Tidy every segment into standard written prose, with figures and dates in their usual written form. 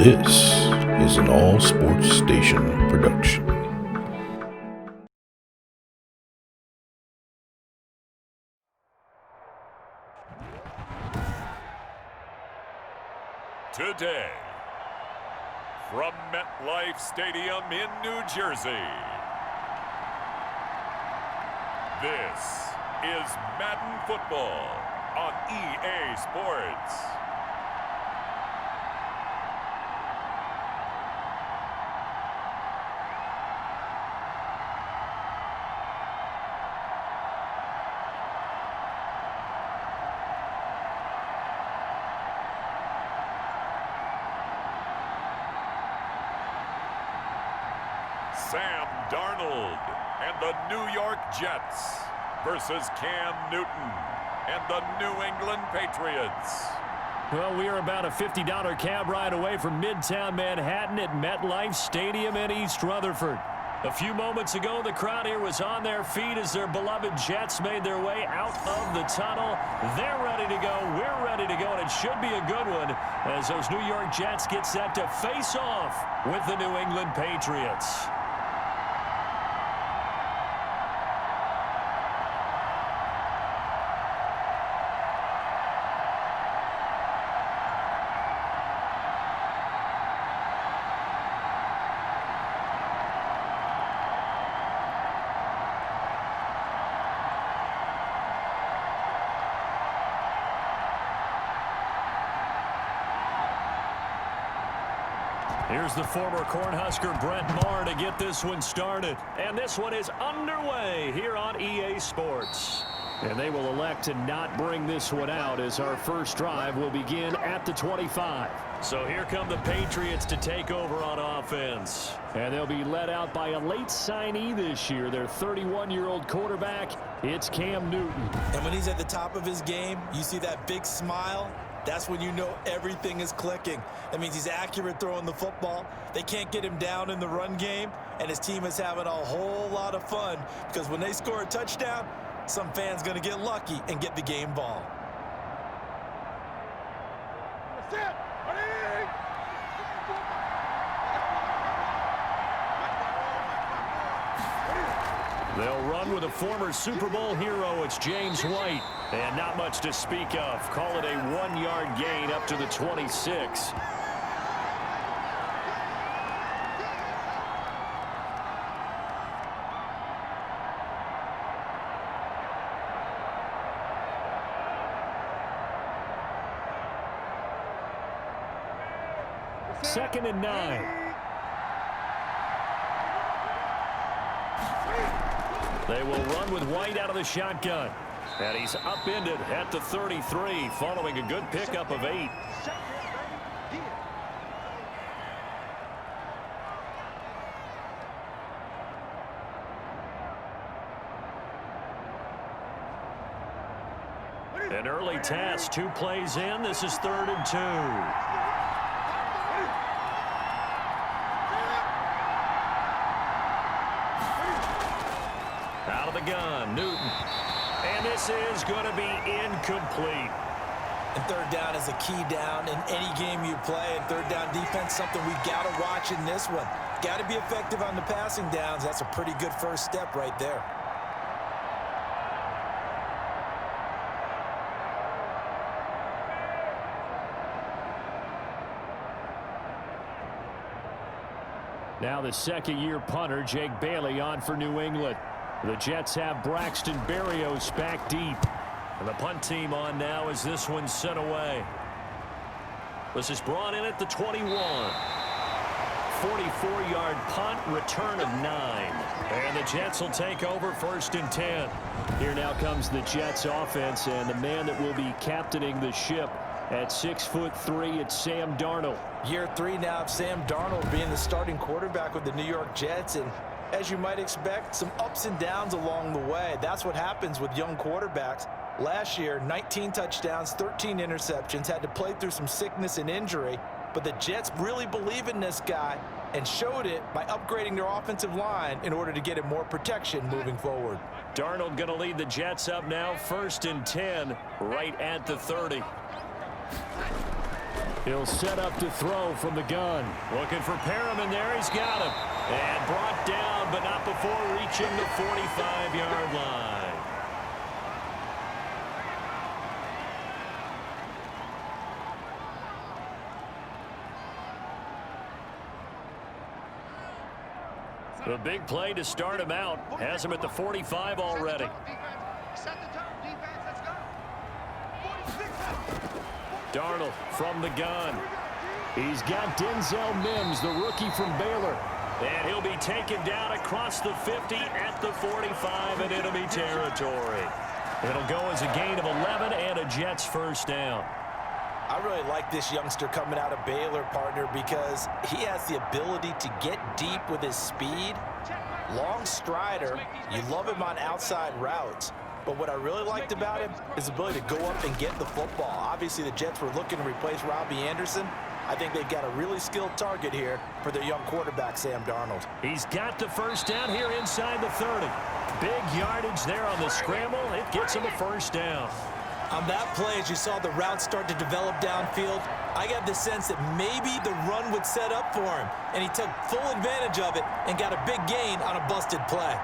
This is an All Sports Station production. Today, from MetLife Stadium in New Jersey, this is Madden Football on EA Sports. Sam Darnold and the New York Jets versus Cam Newton and the New England Patriots. Well, we are about a $50 cab ride away from Midtown Manhattan at MetLife Stadium in East Rutherford. A few moments ago, the crowd here was on their feet as their beloved Jets made their way out of the tunnel. They're ready to go. We're ready to go, and it should be a good one as those New York Jets get set to face off with the New England Patriots. Here's the former Cornhusker Brent Maher to get this one started. And this one is underway here on EA Sports. And they will elect to not bring this one out as our first drive will begin at the 25. So here come the Patriots to take over on offense. And they'll be led out by a late signee this year, their 31-year-old quarterback. It's Cam Newton. And when he's at the top of his game, you see that big smile. That's when you know everything is clicking. That means he's accurate throwing the football. They can't get him down in the run game, and his team is having a whole lot of fun because when they score a touchdown, some fan's going to get lucky and get the game ball. That's it. They'll run with a former Super Bowl hero. It's James White. And not much to speak of. Call it a 1-yard gain up to the 26. Second and 9. They will run with White out of the shotgun. And he's upended at the 33 following a good pickup of 8. An early task, 2 plays in. This is 3rd and 2. Out of the gun, Newton. And this is going to be incomplete. And third down is a key down in any game you play. And third down defense, something we got to watch in this one. Got to be effective on the passing downs. That's a pretty good first step right there. Now the second-year punter, Jake Bailey, on for New England. The Jets have Braxton Berrios back deep. And the punt team on now as this one's sent away. This is brought in at the 21. 44-yard punt, return of 9. And the Jets will take over 1st and 10. Here now comes the Jets offense, and the man that will be captaining the ship at 6'3", it's Sam Darnold. Year 3 now of Sam Darnold being the starting quarterback with the New York Jets. And as you might expect, some ups and downs along the way. That's what happens with young quarterbacks. Last year, 19 touchdowns, 13 interceptions, had to play through some sickness and injury. But the Jets really believe in this guy and showed it by upgrading their offensive line in order to get him more protection moving forward. Darnold going to lead the Jets up now, 1st and 10, right at the 30. He'll set up to throw from the gun. Looking for Perriman there. He's got him. And brought down, but not before reaching the 45-yard line. The big play to start him out. Has him at the 45 already. Darnold from the gun. He's got Denzel Mims, the rookie from Baylor. And he'll be taken down across the 50 at the 45 in enemy territory. It'll go as a gain of 11 and a Jets first down. I really like this youngster coming out of Baylor, partner, because he has the ability to get deep with his speed. Long strider. You love him on outside routes. But what I really liked about him is the ability to go up and get the football. Obviously, the Jets were looking to replace Robbie Anderson. I think they've got a really skilled target here for their young quarterback, Sam Darnold. He's got the first down here inside the 30. Big yardage there on the scramble. It gets him a first down. On that play, as you saw the route start to develop downfield, I got the sense that maybe the run would set up for him, and he took full advantage of it and got a big gain on a busted play.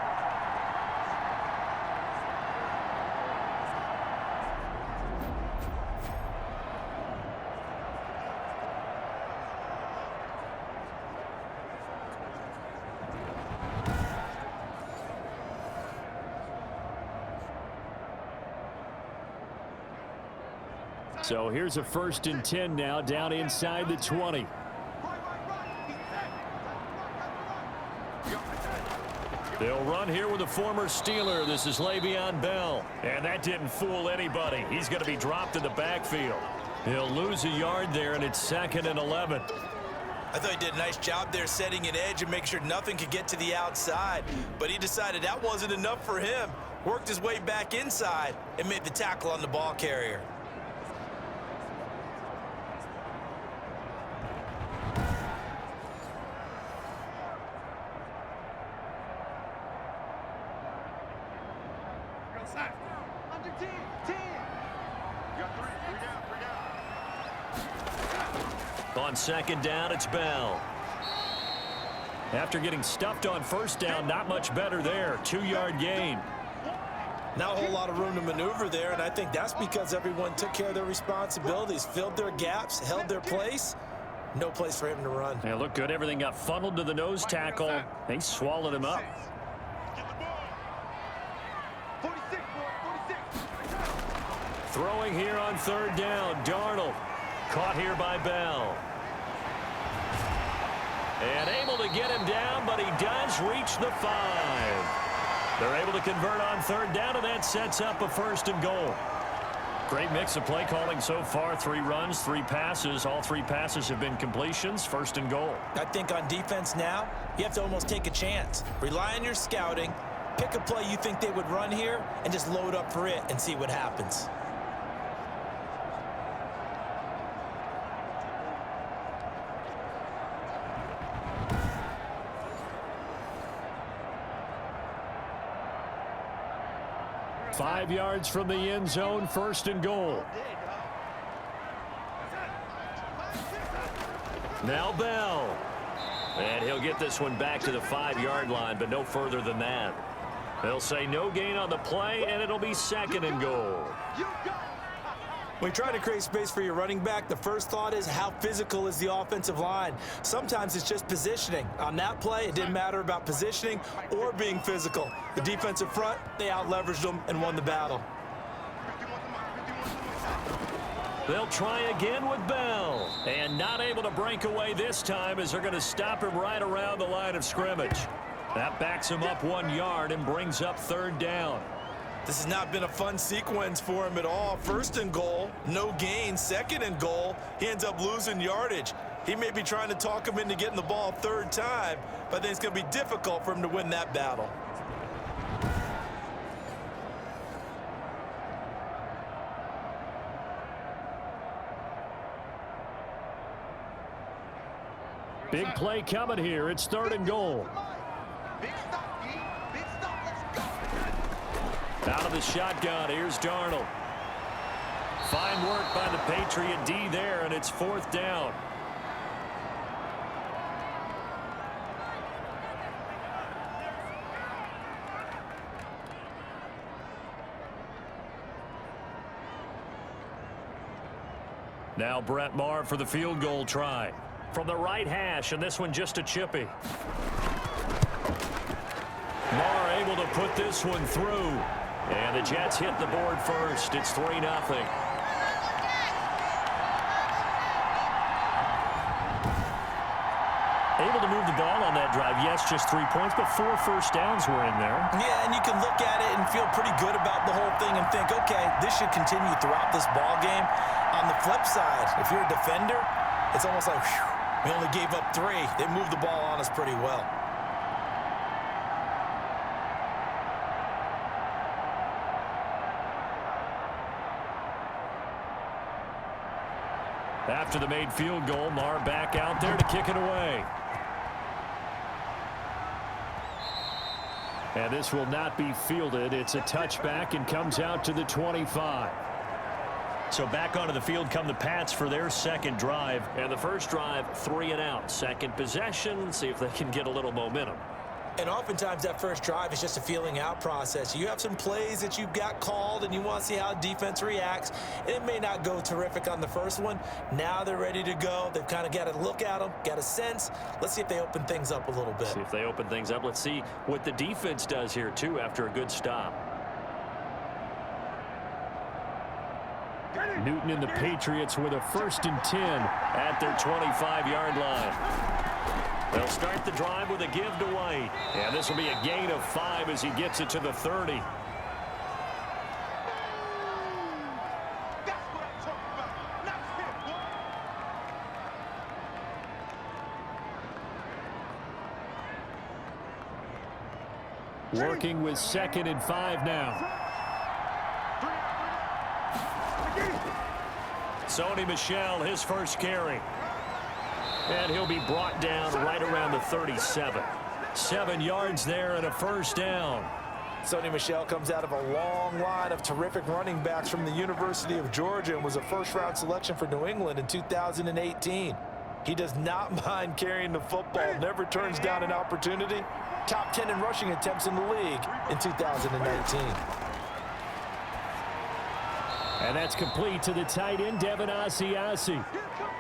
So here's a 1st and 10 now down inside the 20. They'll run here with a former Steeler. This is Le'Veon Bell. And that didn't fool anybody. He's going to be dropped in the backfield. He'll lose a yard there, and it's 2nd and 11. I thought he did a nice job there setting an edge and making sure nothing could get to the outside. But he decided that wasn't enough for him. Worked his way back inside and made the tackle on the ball carrier. On 2nd down, it's Bell. After getting stuffed on 1st down, not much better there. 2-yard gain. Not a whole lot of room to maneuver there, and I think that's because everyone took care of their responsibilities, filled their gaps, held their place. No place for him to run. Yeah, looked good. Everything got funneled to the nose tackle. They swallowed him up. Throwing here on 3rd down. Darnold caught here by Bell. And able to get him down, but he does reach the 5. They're able to convert on 3rd down, and that sets up a 1st and goal. Great mix of play calling so far. 3 runs, 3 passes. All 3 passes have been completions. 1st and goal. I think on defense now, you have to almost take a chance. Rely on your scouting. Pick a play you think they would run here, and just load up for it and see what happens. Five yards from the end zone, 1st and goal. Now Bell. And he'll get this one back to the 5-yard line, but no further than that. They'll say no gain on the play, and it'll be 2nd and goal. When you try to create space for your running back, the first thought is how physical is the offensive line. Sometimes it's just positioning. On that play, it didn't matter about positioning or being physical. The defensive front, they out-leveraged them and won the battle. They'll try again with Bell. And not able to break away this time as they're going to stop him right around the line of scrimmage. That backs him up 1 yard and brings up 3rd down. This has not been a fun sequence for him at all. 1st and goal, no gain. 2nd and goal, he ends up losing yardage. He may be trying to talk him into getting the ball 3rd time, but I think it's going to be difficult for him to win that battle. Big play coming here. It's 3rd and goal. Out of the shotgun, here's Darnold. Fine work by the Patriot D there, and it's 4th down. Now Brett Maher for the field goal try. From the right hash, and this one just a chippy. Maher able to put this one through. And the Jets hit the board first. It's 3-0. Able to move the ball on that drive. Yes, just 3 points, but 4 first downs were in there. Yeah, and you can look at it and feel pretty good about the whole thing and think, okay, this should continue throughout this ball game. On the flip side, if you're a defender, it's almost like, whew, we only gave up 3. They moved the ball on us pretty well. After the made field goal, Maher back out there to kick it away. And this will not be fielded. It's a touchback and comes out to the 25. So back onto the field come the Pats for their second drive. And the first drive, 3 and out. Second possession, see if they can get a little momentum. And oftentimes that first drive is just a feeling out process. You have some plays that you've got called and you want to see how defense reacts. And it may not go terrific on the first one. Now they're ready to go. They've kind of got to look at them, got a sense. Let's see if they open things up a little bit. See if they open things up. Let's see what the defense does here, too, after a good stop. Newton and the Patriots with a 1st and 10 at their 25-yard line. They'll start the drive with a give to White. And this will be a gain of 5 as he gets it to the 30. Working with 2nd and 5 now. Sony Michel, his first carry. And he'll be brought down right around the 37. 7 yards there and a first down. Sony Michel comes out of a long line of terrific running backs from the University of Georgia and was a first-round selection for New England in 2018. He does not mind carrying the football, never turns down an opportunity. Top 10 in rushing attempts in the league in 2019. And that's complete to the tight end, Devin Asiasi.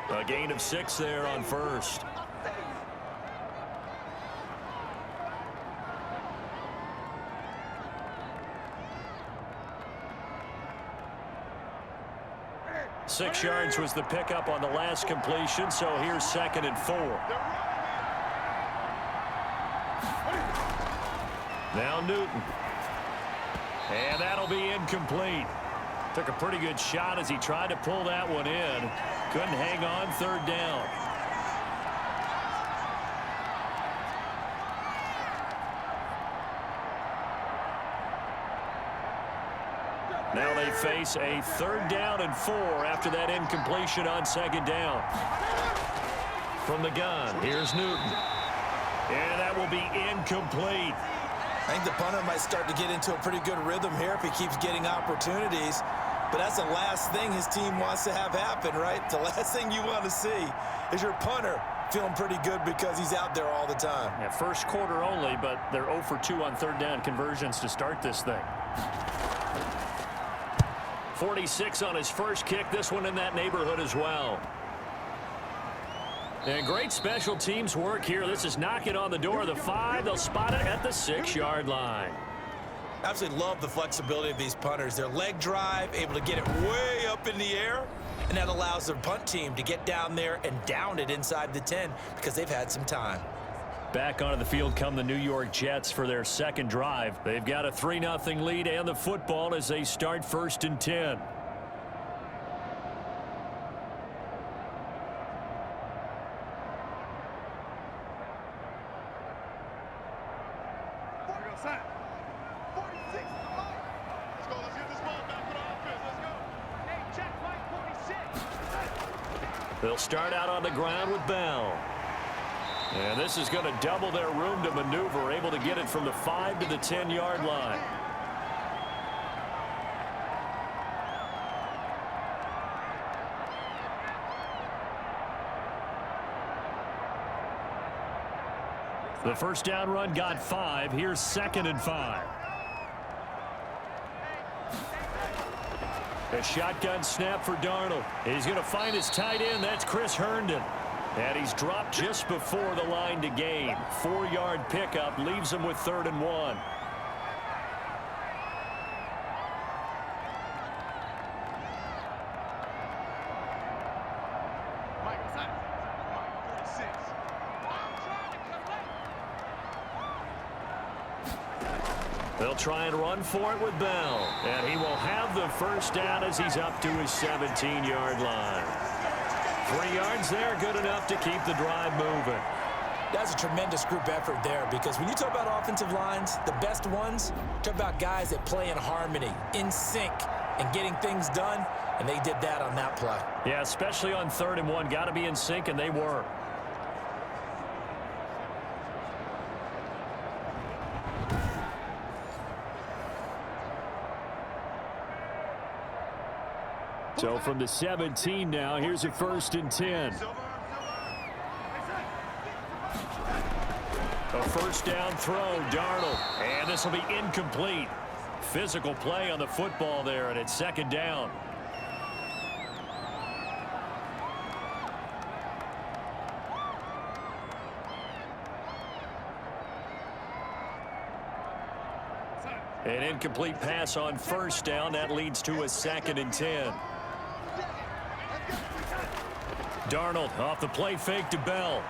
A gain of 6 there on first. Six yards was the pickup on the last completion, so here's 2nd and 4. Now Newton. And that'll be incomplete. Took a pretty good shot as he tried to pull that one in. Couldn't hang on, 3rd down. Now they face a 3rd down and 4 after that incompletion on 2nd down. From the gun, here's Newton. And that will be incomplete. I think the punter might start to get into a pretty good rhythm here if he keeps getting opportunities. But that's the last thing his team wants to have happen, right? The last thing you want to see is your punter feeling pretty good because he's out there all the time. Yeah, first quarter only, but they're 0 for 2 on 3rd down conversions to start this thing. 46 on his first kick. This one in that neighborhood as well. And great special teams work here. This is knocking on the door of the 5. They'll spot it at the 6-yard line. Absolutely love the flexibility of these punters. Their leg drive, able to get it way up in the air, and that allows their punt team to get down there and down it inside the 10 because they've had some time. Back onto the field come the New York Jets for their second drive. They've got a 3-0 lead and the football as they start 1st and 10. They'll start out on the ground with Bell. And this is going to double their room to maneuver, able to get it from the 5 to the 10-yard line. The first down run got 5. Here's 2nd and 5. A shotgun snap for Darnold. He's going to find his tight end. That's Chris Herndon. And he's dropped just before the line to gain. 4-yard pickup leaves him with 3rd and 1. They'll try and run for it with Bell. And he will have the first down as he's up to his 17-yard line. 3 yards there, good enough to keep the drive moving. That's a tremendous group effort there, because when you talk about offensive lines, the best ones, talk about guys that play in harmony, in sync, and getting things done, and they did that on that play. Yeah, especially on 3rd and 1. Got to be in sync, and they were. So from the 17 now, here's a 1st and 10. A first down throw, Darnold. And this will be incomplete. Physical play on the football there, and it's 2nd down. An incomplete pass on 1st down. That leads to a 2nd and 10. Darnold off the play fake to Bell.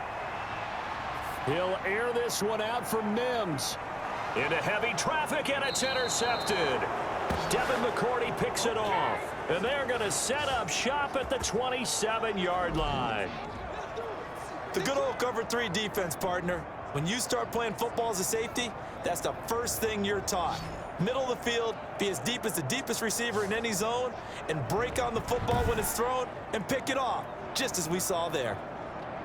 He'll air this one out from Mims. Into heavy traffic, and it's intercepted. Devin McCourty picks it off. And they're going to set up shop at the 27-yard line. The good old cover 3 defense, partner. When you start playing football as a safety, that's the first thing you're taught. Middle of the field, be as deep as the deepest receiver in any zone, and break on the football when it's thrown and pick it off, just as we saw there.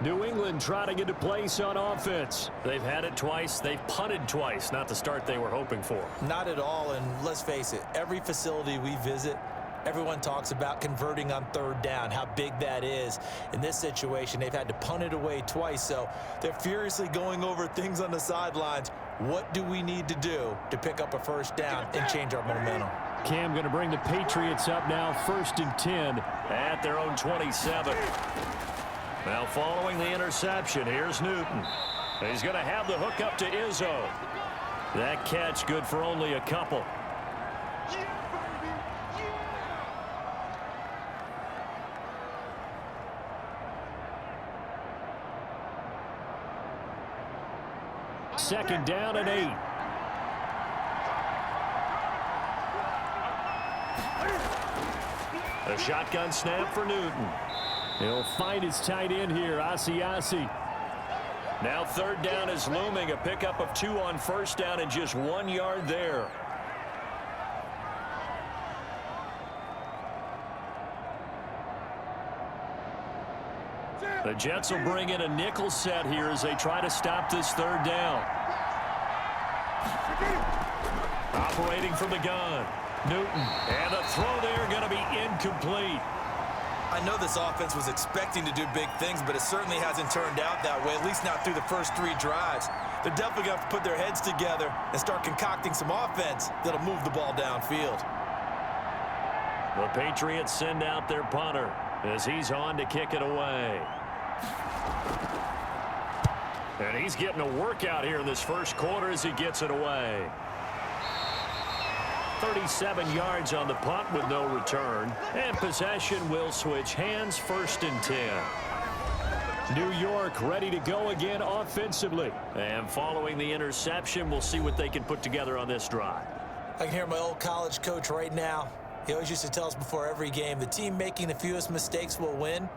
New England trying to get a place on offense. They've had it twice. They've punted twice. Not the start they were hoping for. Not at all, and let's face it, every facility we visit, everyone talks about converting on 3rd down, how big that is. In this situation, they've had to punt it away twice, so they're furiously going over things on the sidelines. What do we need to do to pick up a first down and change our momentum? Cam going to bring the Patriots up now, 1st and 10 at their own 27. Now following the interception, here's Newton. He's going to have the hook up to Izzo. That catch good for only a couple. Second down and 8. A shotgun snap for Newton. He'll find his tight end here, Asiasi. Now 3rd down is looming. A pickup of 2 on 1st down and just 1 yard there. The Jets will bring in a nickel set here as they try to stop this 3rd down. Operating from the gun, Newton. And the throw there going to be incomplete. I know this offense was expecting to do big things, but it certainly hasn't turned out that way, at least not through the first 3 drives. They're definitely going to have to put their heads together and start concocting some offense that'll move the ball downfield. The Patriots send out their punter as he's on to kick it away. And he's getting a workout here in this first quarter as he gets it away. 37 yards on the punt with no return. And possession will switch hands, 1st and 10. New York ready to go again offensively. And following the interception, we'll see what they can put together on this drive. I can hear my old college coach right now. He always used to tell us before every game, the team making the fewest mistakes will win.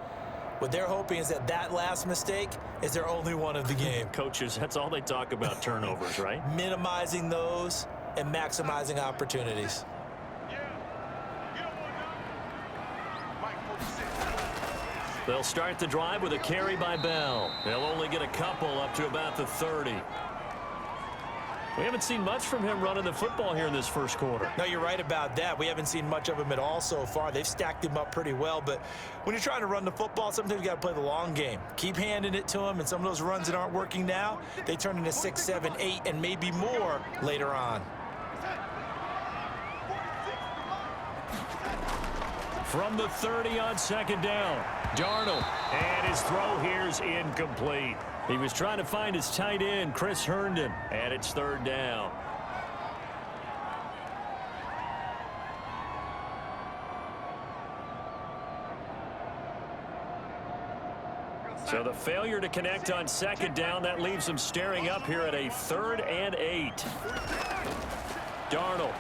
What they're hoping is that last mistake is their only one of the game. Coaches, that's all they talk about, turnovers, right? Minimizing those and maximizing opportunities. They'll start the drive with a carry by Bell. They'll only get a couple up to about the 30. We haven't seen much from him running the football here in this first quarter. No, you're right about that. We haven't seen much of him at all so far. They've stacked him up pretty well, but when you're trying to run the football, sometimes you got to play the long game. Keep handing it to him, and some of those runs that aren't working now, they turn into 6, 7, 8, and maybe more later on. From the 30 on second down, Darnold, and his throw here's incomplete. He was trying to find his tight end, Chris Herndon, and it's third down. So the failure to connect on second down, that leaves him staring up here at a 3rd and 8. Darnold.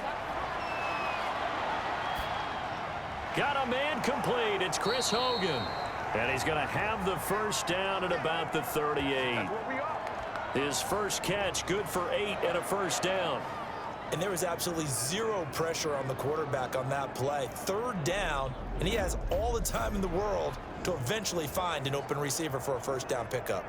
Got a man complete. It's Chris Hogan. And he's going to have the first down at about the 38. His first catch, good for 8 and a first down. And there was absolutely zero pressure on the quarterback on that play. 3rd down, and he has all the time in the world to eventually find an open receiver for a first down pickup.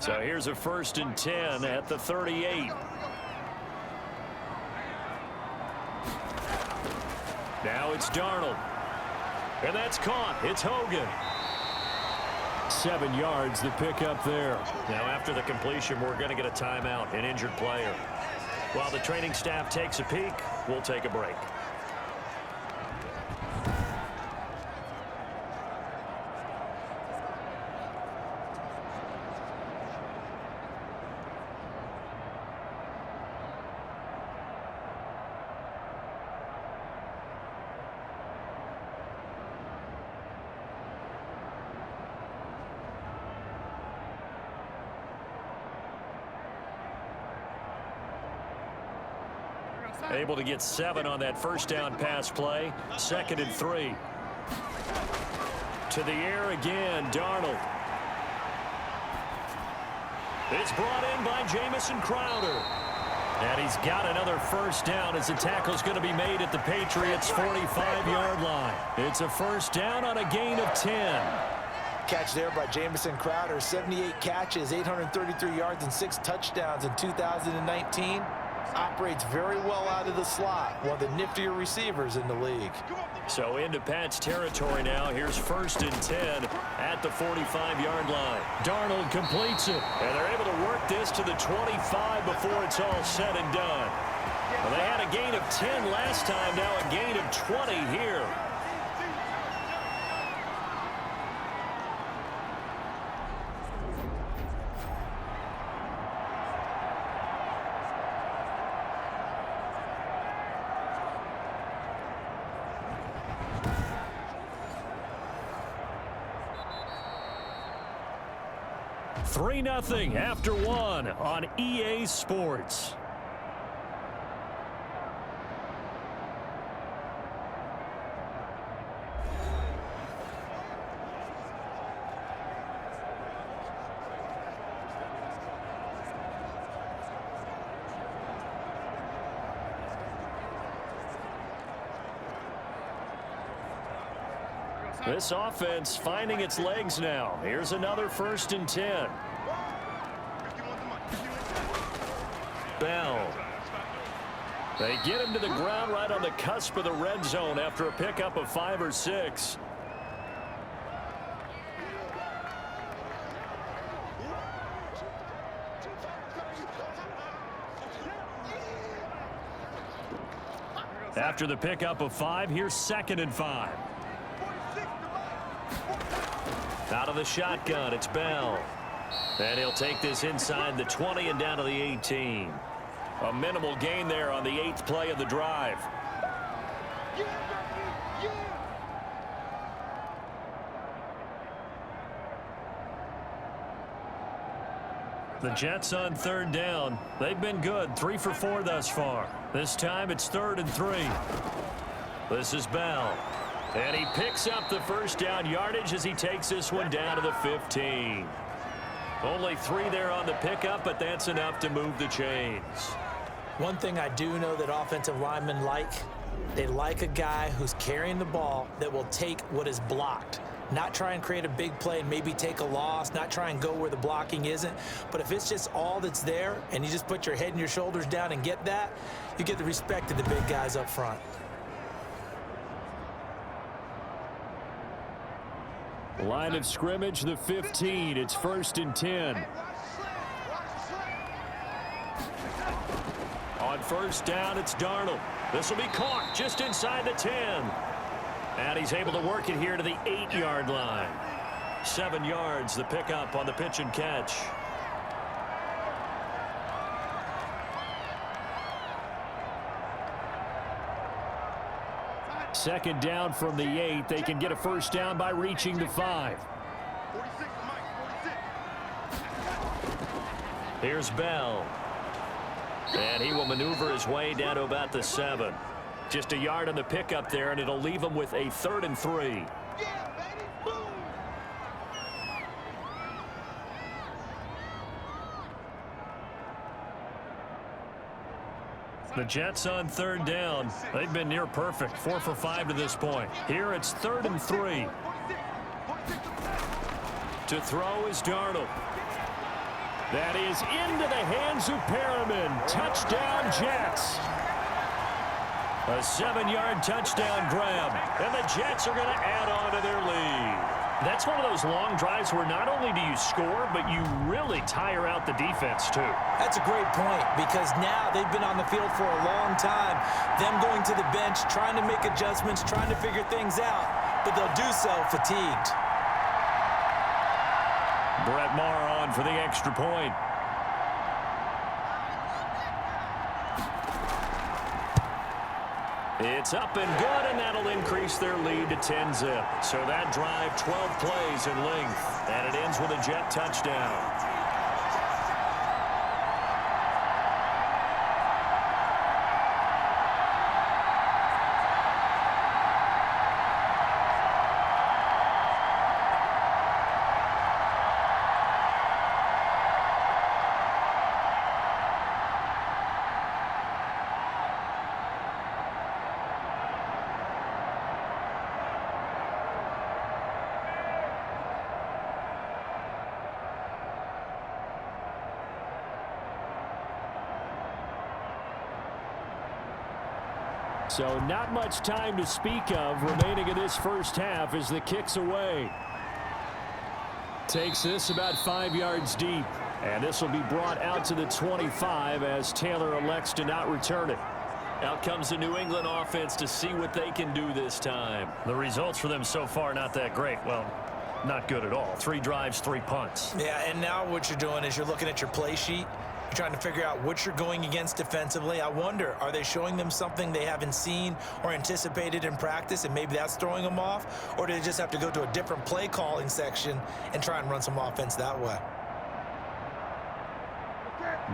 So here's a 1st and 10 at the 38. Now it's Darnold. And that's caught. It's Hogan. 7 yards, the pickup there. Now after the completion, we're going to get a timeout, an injured player. While the training staff takes a peek, we'll take a break. Able to get 7 on that first down pass play. 2nd and 3. To the air again, Darnold. It's brought in by Jamison Crowder. And he's got another first down as the tackle's going to be made at the Patriots' 45-yard line. It's a first down on a gain of 10. Catch there by Jamison Crowder. 78 catches, 833 yards, and 6 touchdowns in 2019. Operates very well out of the slot. One of the niftier receivers in the league. So into Pat's territory now. Here's 1st and 10 at the 45-yard line. Darnold completes it. And they're able to work this to the 25 before it's all said and done. Well, they had a gain of 10 last time. Now a gain of 20 here. Three 3-0 after 1 on EA Sports. This offense finding its legs now. Here's another 1st and 10. Bell. They get him to the ground right on the cusp of the red zone after a pickup of 5 or 6. After the pickup of 5, here's 2nd and 5. Out of the shotgun, it's Bell. And he'll take this inside the 20 and down to the 18. A minimal gain there on the 8th play of the drive. The Jets on 3rd down. They've been good, 3 for 4 thus far. This time it's 3rd and 3. This is Bell. And he picks up the first down yardage as he takes this one down to the 15. Only 3 there on the pickup, but that's enough to move the chains. One thing I do know that offensive linemen like, They like a guy who's carrying the ball that will take what is blocked. Not try and create a big play and maybe take a loss, not try and go where the blocking isn't. But if it's just all that's there and you just put your head and your shoulders down and get that, you get the respect of the big guys up front. Line of scrimmage, the 15. It's 1st and 10. On 1st down, it's Darnold. This will be caught just inside the 10. And he's able to work it here to the 8-yard line. 7 yards, the pickup on the pitch and catch. Second down from the 8. They can get a 1st down by reaching the 5. Here's Bell. And he will maneuver his way down to about the 7. Just a yard on the pickup there, and it'll leave him with a 3rd and 3. The Jets on 3rd down. They've been near perfect. 4 for 5 to this point. Here it's 3rd and 3. To throw is Darnold. That is into the hands of Perriman. Touchdown, Jets. A 7-yard touchdown grab. And the Jets are going to add on to their lead. That's one of those long drives where not only do you score, but you really tire out the defense, too. That's a great point, because now they've been on the field for a long time. Them going to the bench, trying to make adjustments, trying to figure things out, but they'll do so fatigued. Brett Maher on for the extra point. It's up and good, and that'll increase their lead to 10-zip. So that drive, 12 plays in length, and it ends with a Jet touchdown. So not much time to speak of remaining in this first half as the kick's away. Takes this about 5 yards deep. And this will be brought out to the 25 as Taylor elects to not return it. Out comes the New England offense to see what they can do this time. The results for them so far not that great. Well, not good at all. 3 drives, 3 punts. Yeah, and now what you're doing is you're looking at your play sheet. You're trying to figure out what you're going against defensively. I wonder, are they showing them something they haven't seen or anticipated in practice, and maybe that's throwing them off? Or do they just have to go to a different play calling section and try and run some offense that way?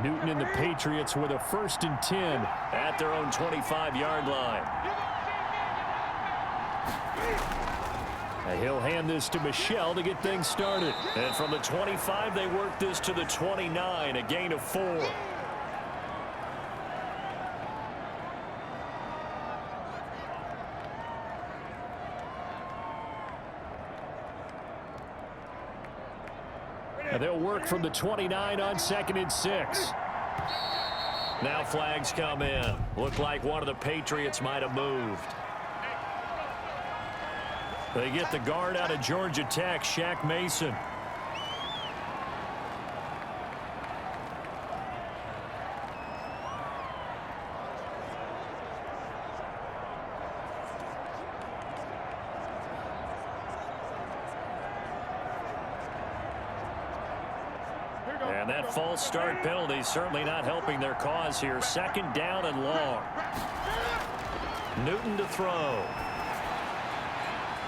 Newton and the Patriots with a 1st and 10 at their own 25-yard line. And he'll hand this to Michel to get things started. And from the 25, they work this to the 29, a gain of 4. And they'll work from the 29 on 2nd and 6. Now flags come in. Looked like one of the Patriots might have moved. They get the guard out of Georgia Tech, Shaq Mason. And that false start penalty certainly not helping their cause here. 2nd down and long. Newton to throw.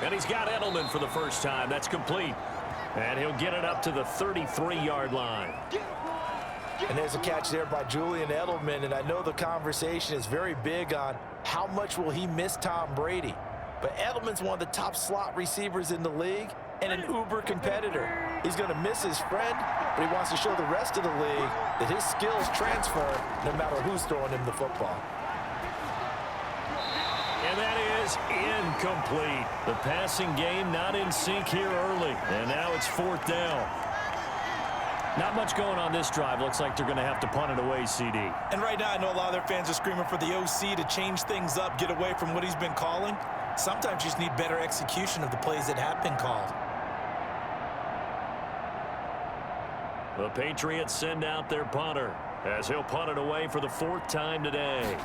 And he's got Edelman for the first time. That's complete. And he'll get it up to the 33-yard line. And there's a catch there by Julian Edelman. And I know the conversation is very big on how much will he miss Tom Brady. But Edelman's one of the top slot receivers in the league and an uber competitor. He's going to miss his friend, but he wants to show the rest of the league that his skills transfer no matter who's throwing him the football. And that is incomplete. The passing game not in sync here early. And now it's 4th down. Not much going on this drive. Looks like they're going to have to punt it away, CD. And right now I know a lot of their fans are screaming for the OC to change things up, get away from what he's been calling. Sometimes you just need better execution of the plays that have been called. The Patriots send out their punter as he'll punt it away for the 4th time today.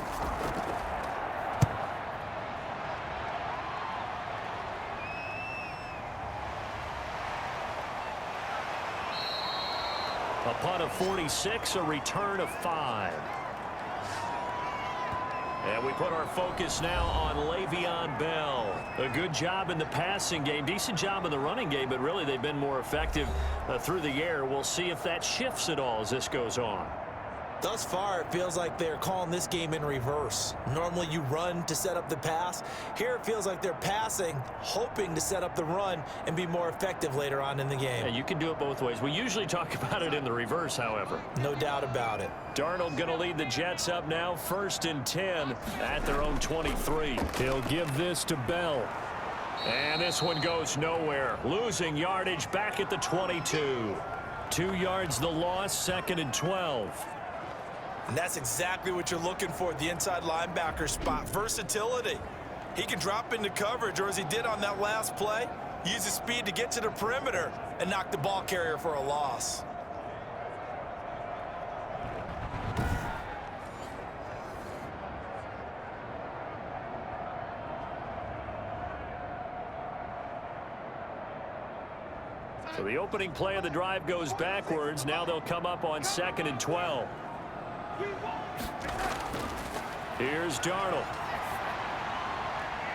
A punt of 46, a return of 5. And we put our focus now on Le'Veon Bell. A good job in the passing game, decent job in the running game, but really they've been more effective through the air. We'll see if that shifts at all as this goes on. Thus far, it feels like they're calling this game in reverse. Normally you run to set up the pass. Here it feels like they're passing, hoping to set up the run and be more effective later on in the game. Yeah, you can do it both ways. We usually talk about it in the reverse, however. No doubt about it. Darnold going to lead the Jets up now, 1st and 10 at their own 23. He'll give this to Bell. And this one goes nowhere. Losing yardage back at the 22. 2 yards the loss, 2nd and 12. And that's exactly what you're looking for at the inside linebacker spot. Versatility. He can drop into coverage, or as he did on that last play, use his speed to get to the perimeter and knock the ball carrier for a loss. So the opening play of the drive goes backwards. Now they'll come up on 2nd and 12. Here's Darnold.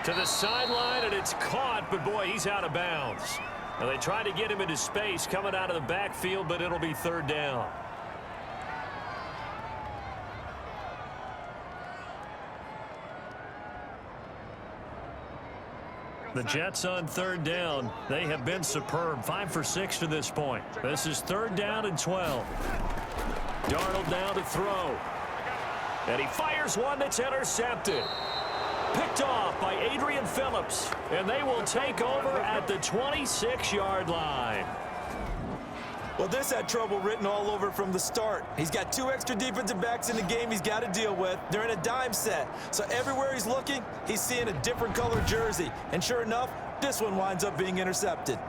To the sideline, and it's caught, but boy, he's out of bounds. Now they tried to get him into space coming out of the backfield, but it'll be 3rd down. The Jets on 3rd down. They have been superb. 5 for 6 to this point. This is 3rd down and 12. Darnold now to throw. And he fires one that's intercepted. Picked off by Adrian Phillips. And they will take over at the 26-yard line. Well, this had trouble written all over from the start. He's got 2 extra defensive backs in the game he's got to deal with. They're in a dime set. So everywhere he's looking, he's seeing a different color jersey. And sure enough, this one winds up being intercepted.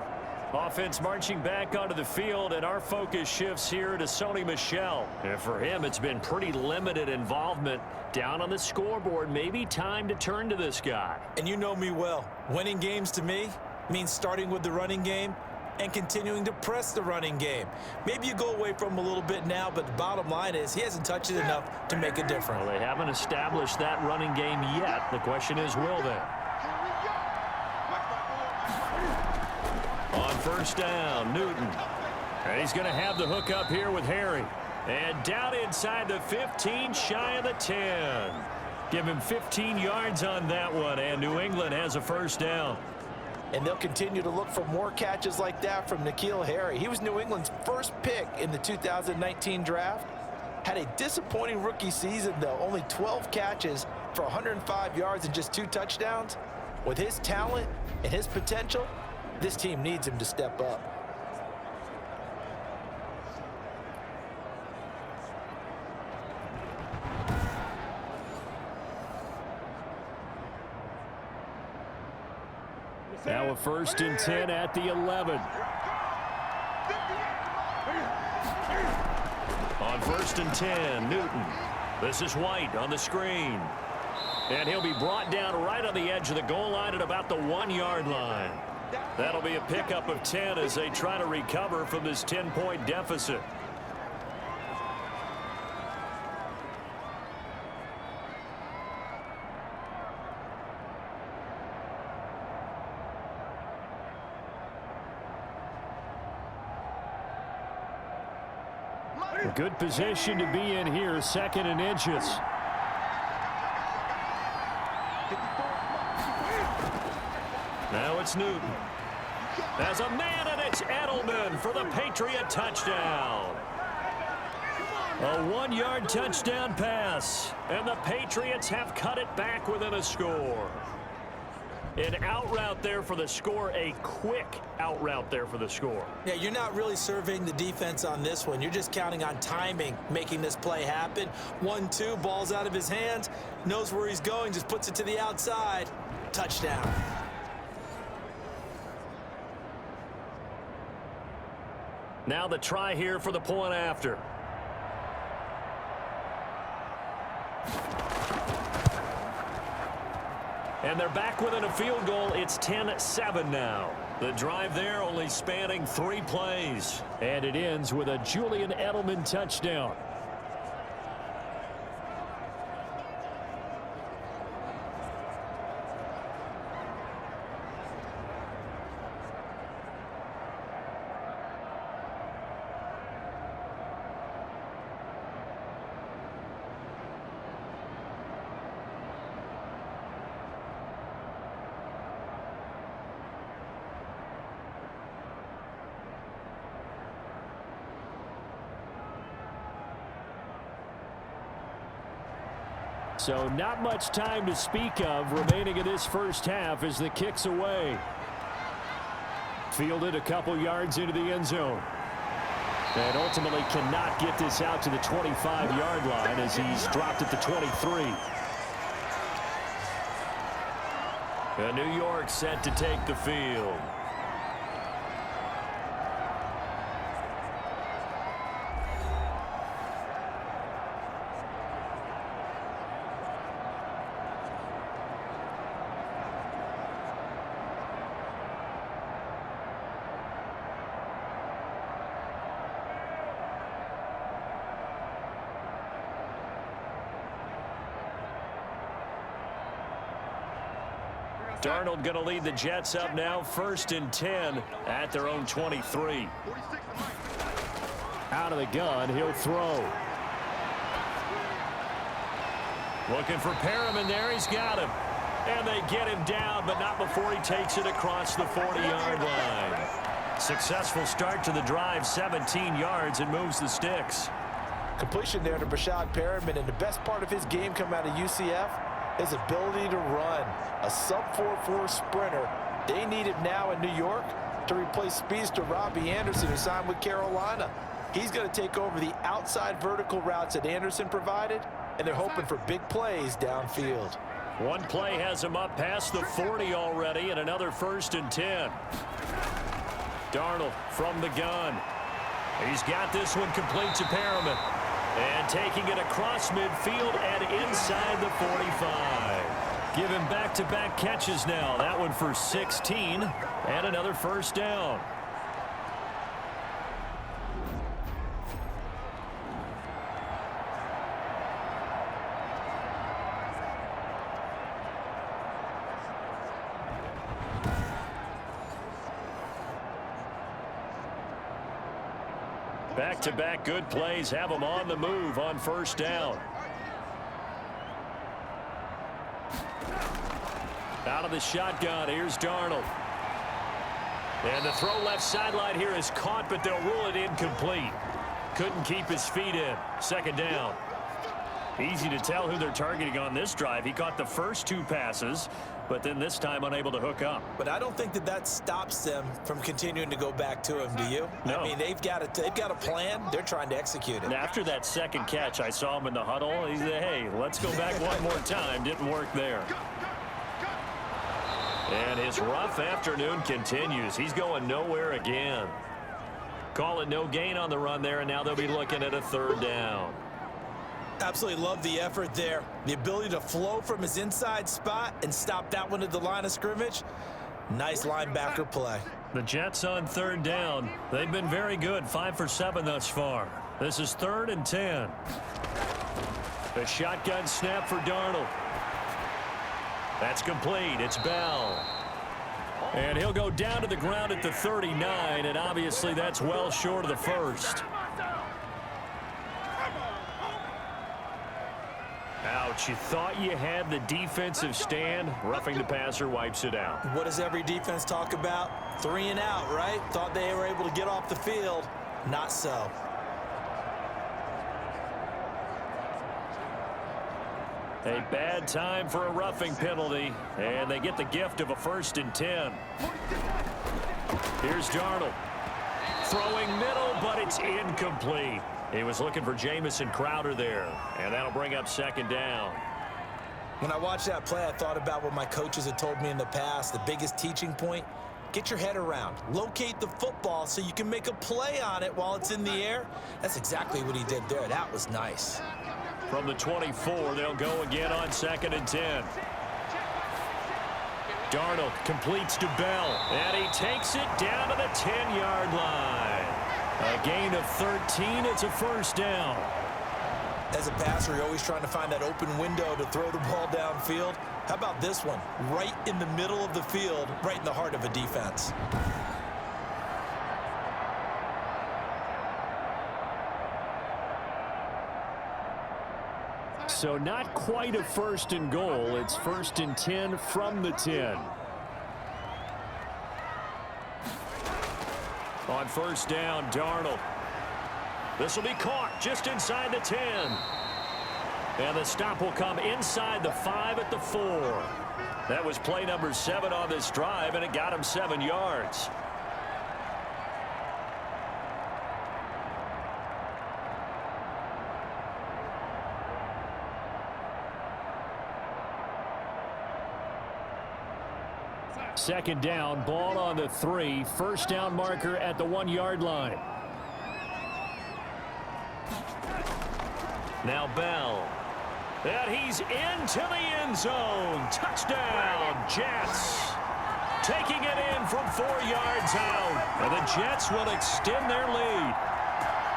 Offense marching back onto the field, and our focus shifts here to Sony Michel. And for him, it's been pretty limited involvement down on the scoreboard. Maybe time to turn to this guy. And you know me well. Winning games to me means starting with the running game and continuing to press the running game. Maybe you go away from him a little bit now, but the bottom line is he hasn't touched it enough to make a difference. Well, they haven't established that running game yet. The question is, will they? On 1st down, Newton. And he's going to have the hook up here with Harry. And down inside the 15, shy of the 10. Give him 15 yards on that one, and New England has a 1st down. And they'll continue to look for more catches like that from N'Keal Harry. He was New England's first pick in the 2019 draft. Had a disappointing rookie season, though. Only 12 catches for 105 yards and just 2 touchdowns. With his talent and his potential, this team needs him to step up. Now a 1st and 10 at the 11. On 1st and 10, Newton. This is White on the screen. And he'll be brought down right on the edge of the goal line at about the 1-yard line. That'll be a pickup of 10 as they try to recover from this 10-point deficit. A good position to be in here, 2nd and inches. Now it's Newton. There's a man, and it's Edelman for the Patriot touchdown. A 1-yard touchdown pass. And the Patriots have cut it back within a score. An out route there for the score, a quick out route there for the score. Yeah, you're not really surveying the defense on this one. You're just counting on timing, making this play happen. 1-2, ball's out of his hands, knows where he's going, just puts it to the outside. Touchdown. Now the try here for the point after. And they're back within a field goal. It's 10-7 now. The drive there only spanning 3 plays. And it ends with a Julian Edelman touchdown. So not much time to speak of remaining in this first half as the kick's away. Fielded a couple yards into the end zone. And ultimately cannot get this out to the 25-yard line as he's dropped at the 23. And New York set to take the field. Darnold going to lead the Jets up now, 1st and 10 at their own 23. Out of the gun, he'll throw. Looking for Perriman there, he's got him. And they get him down, but not before he takes it across the 40-yard line. Successful start to the drive, 17 yards, and moves the sticks. Completion there to Brashad Perriman, and the best part of his game coming out of UCF, his ability to run. A sub-4.4 sprinter. They need him now in New York to replace speedster Robbie Anderson, who signed with Carolina. He's going to take over the outside vertical routes that Anderson provided, and they're hoping for big plays downfield. One play has him up past the 40 already, and another 1st and 10. Darnold from the gun. He's got this one complete to Perriman. And taking it across midfield and inside the 45. Give him back-to-back catches now. That one for 16 and another 1st down. Back-to-back good plays have them on the move on 1st down. Out of the shotgun, here's Darnold. And the throw left sideline here is caught, but they'll rule it incomplete. Couldn't keep his feet in. 2nd down. Easy to tell who they're targeting on this drive. He caught the first 2 passes, but then this time unable to hook up. But I don't think that stops them from continuing to go back to him, do you? No. I mean, they've got a plan. They're trying to execute it. And after that 2nd catch, I saw him in the huddle. He said, hey, let's go back one more time. Didn't work there. And his rough afternoon continues. He's going nowhere again. Call it no gain on the run there, and now they'll be looking at a 3rd down. Absolutely love the effort there. The ability to flow from his inside spot and stop that one at the line of scrimmage. Nice linebacker play. The Jets on 3rd down. They've been very good, 5 for 7 thus far. This is 3rd and 10. The shotgun snap for Darnold. That's complete. It's Bell. And he'll go down to the ground at the 39, and obviously that's well short of the 1st. Ouch, you thought you had the defensive stand. Roughing the passer wipes it out. What does every defense talk about? 3 and out, right? Thought they were able to get off the field. Not so. A bad time for a roughing penalty, and they get the gift of a 1st and 10. Here's Darnold. Throwing middle, but it's incomplete. He was looking for Jamison Crowder there, and that'll bring up 2nd down. When I watched that play, I thought about what my coaches had told me in the past. The biggest teaching point, get your head around. Locate the football so you can make a play on it while it's in the air. That's exactly what he did there. That was nice. From the 24, they'll go again on 2nd and 10. Darnold completes to Bell, and he takes it down to the 10-yard line. A gain of 13. It's a 1st down. As a passer, you're always trying to find that open window to throw the ball downfield. How about this one? Right in the middle of the field, right in the heart of a defense. So not quite a 1st and goal. It's 1st and 10 from the 10. On 1st down, Darnold. This will be caught just inside the 10. And the stop will come inside the 5 at the 4. That was play number 7 on this drive, and it got him 7 yards. Second down, ball on the 3. 1st down marker at the 1-yard line. Now Bell. And he's into the end zone. Touchdown, Jets. Taking it in from 4 yards out. And the Jets will extend their lead.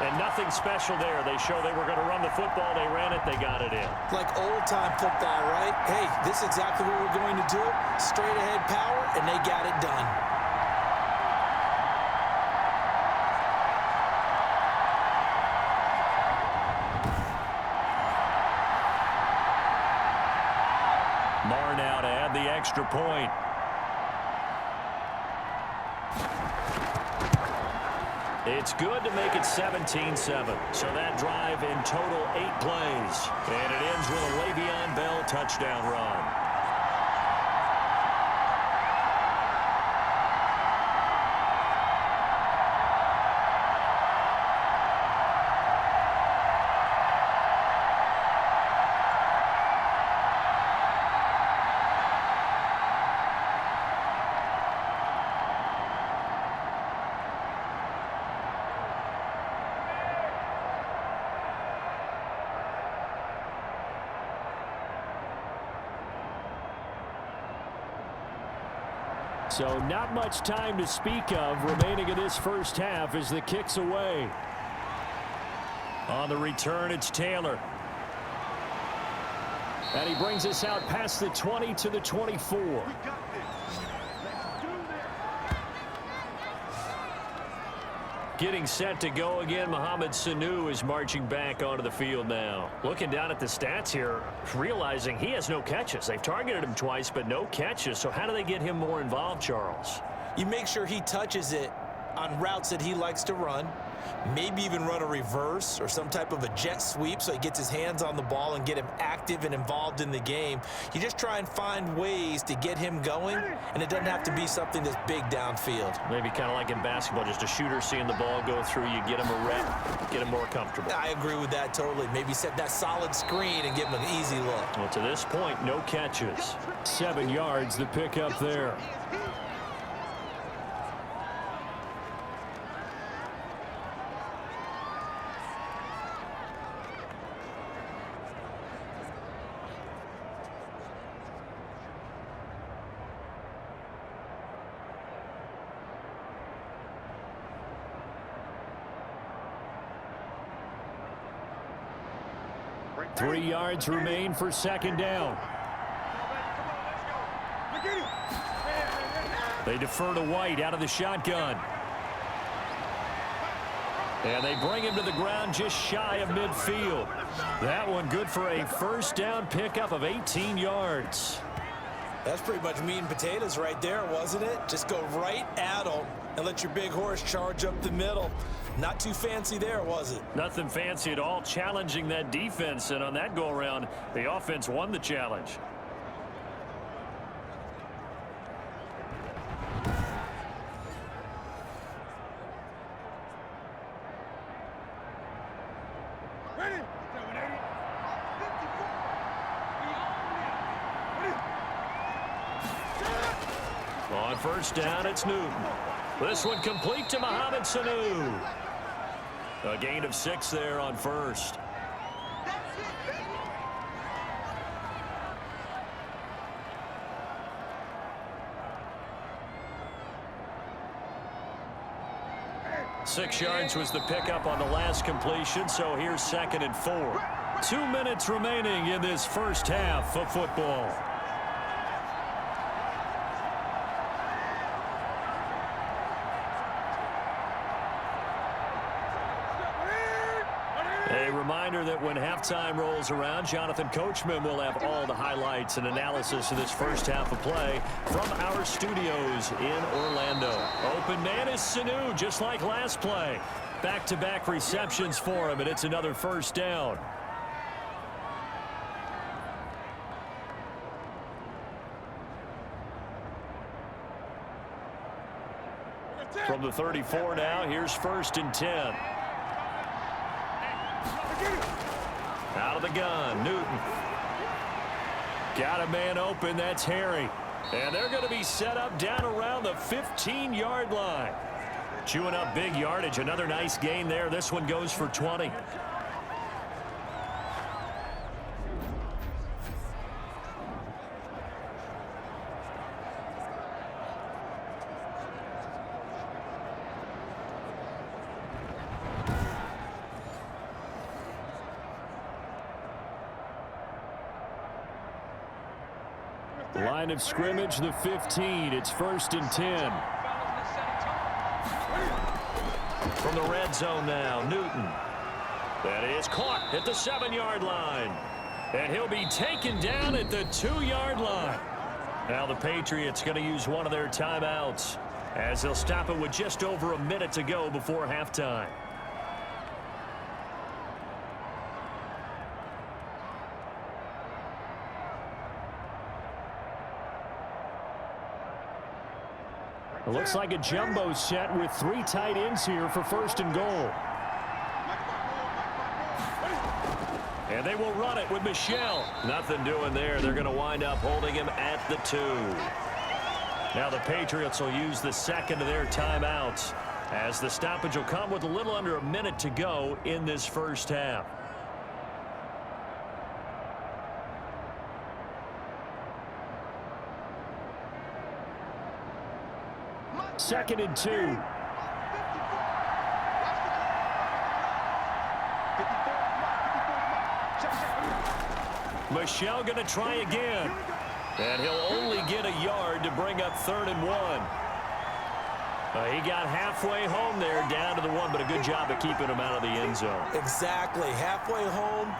And nothing special there. They show they were going to run the football. They ran it. They got it in. Like old-time football, right? Hey, this is exactly what we're going to do. Straight-ahead power, and they got it done. Marr now to add the extra point. It's good to make it 17-7. So that drive in total 8 plays. And it ends with a Le'Veon Bell touchdown run. So not much time to speak of remaining in this first half as the kick's away. On the return, it's Taylor. And he brings us out past the 20 to the 24. Getting set to go again, Mohamed Sanu is marching back onto the field now. Looking down at the stats here, realizing he has no catches. They've targeted him twice, but no catches. So how do they get him more involved, Charles? You make sure he touches it on routes that he likes to run. Maybe even run a reverse or some type of a jet sweep so he gets his hands on the ball and get him active and involved in the game. You just try and find ways to get him going, and it doesn't have to be something that's big downfield. Maybe kind of like in basketball, just a shooter seeing the ball go through, you get him a rep, get him more comfortable. I agree with that totally. Maybe set that solid screen and give him an easy look. Well, to this point, no catches. 7 yards, the pickup there. Three yards remain for second down. They defer to White out of the shotgun. And they bring him to the ground just shy of midfield. That one good for a first down pickup of 18 yards. That's pretty much meat and potatoes right there, wasn't it? Just go right at him and let your big horse charge up the middle. Not too fancy there, was it? Nothing fancy at all, challenging that defense, and on that go-around, the offense won the challenge. On first down, it's Newton. This one complete to Mohamed Sanu. A gain of 6 there on first. Six yards was the pickup on the last completion, so here's 2nd and 4. 2 minutes remaining in this first half of football. A reminder that when halftime rolls around, Jonathan Coachman will have all the highlights and analysis of this first half of play from our studios in Orlando. Open man is Sanu, just like last play. Back-to-back receptions for him, and it's another first down. From the 34 now, here's 1st and 10. Out of the gun, Newton. Got a man open, that's Harry. And they're going to be set up down around the 15-yard line. Chewing up big yardage, another nice gain there. This one goes for 20. Line of scrimmage, the 15. It's 1st and 10. From the red zone now, Newton. That is caught at the 7-yard line. And he'll be taken down at the 2-yard line. Now the Patriots going to use one of their timeouts as they'll stop it with just over a minute to go before halftime. It looks like a jumbo set with 3 tight ends here for 1st and goal. And they will run it with Michel. Nothing doing there. They're going to wind up holding him at the 2. Now the Patriots will use the 2nd of their timeouts as the stoppage will come with a little under a minute to go in this first half. Second and 2. Michel going to try again. And he'll only get a yard to bring up 3rd and 1. He got halfway home there, down to the 1, but a good job of keeping him out of the end zone. Exactly. Halfway home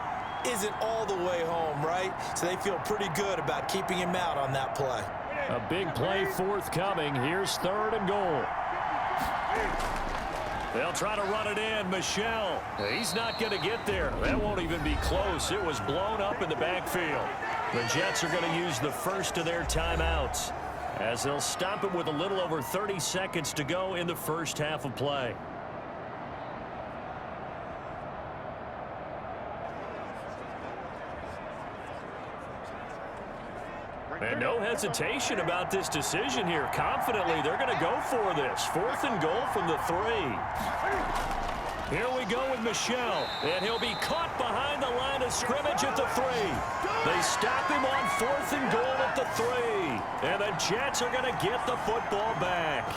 isn't all the way home, right? So they feel pretty good about keeping him out on that play. A big play forthcoming. Here's 3rd and goal. They'll try to run it in. Michel. He's not going to get there. That won't even be close. It was blown up in the backfield. The Jets are going to use the 1st of their timeouts as they'll stop it with a little over 30 seconds to go in the first half of play. And no hesitation about this decision here. Confidently, they're going to go for this. 4th and goal from the 3. Here we go with Michel. And he'll be caught behind the line of scrimmage at the 3. They stop him on 4th and goal at the 3. And the Jets are going to get the football back.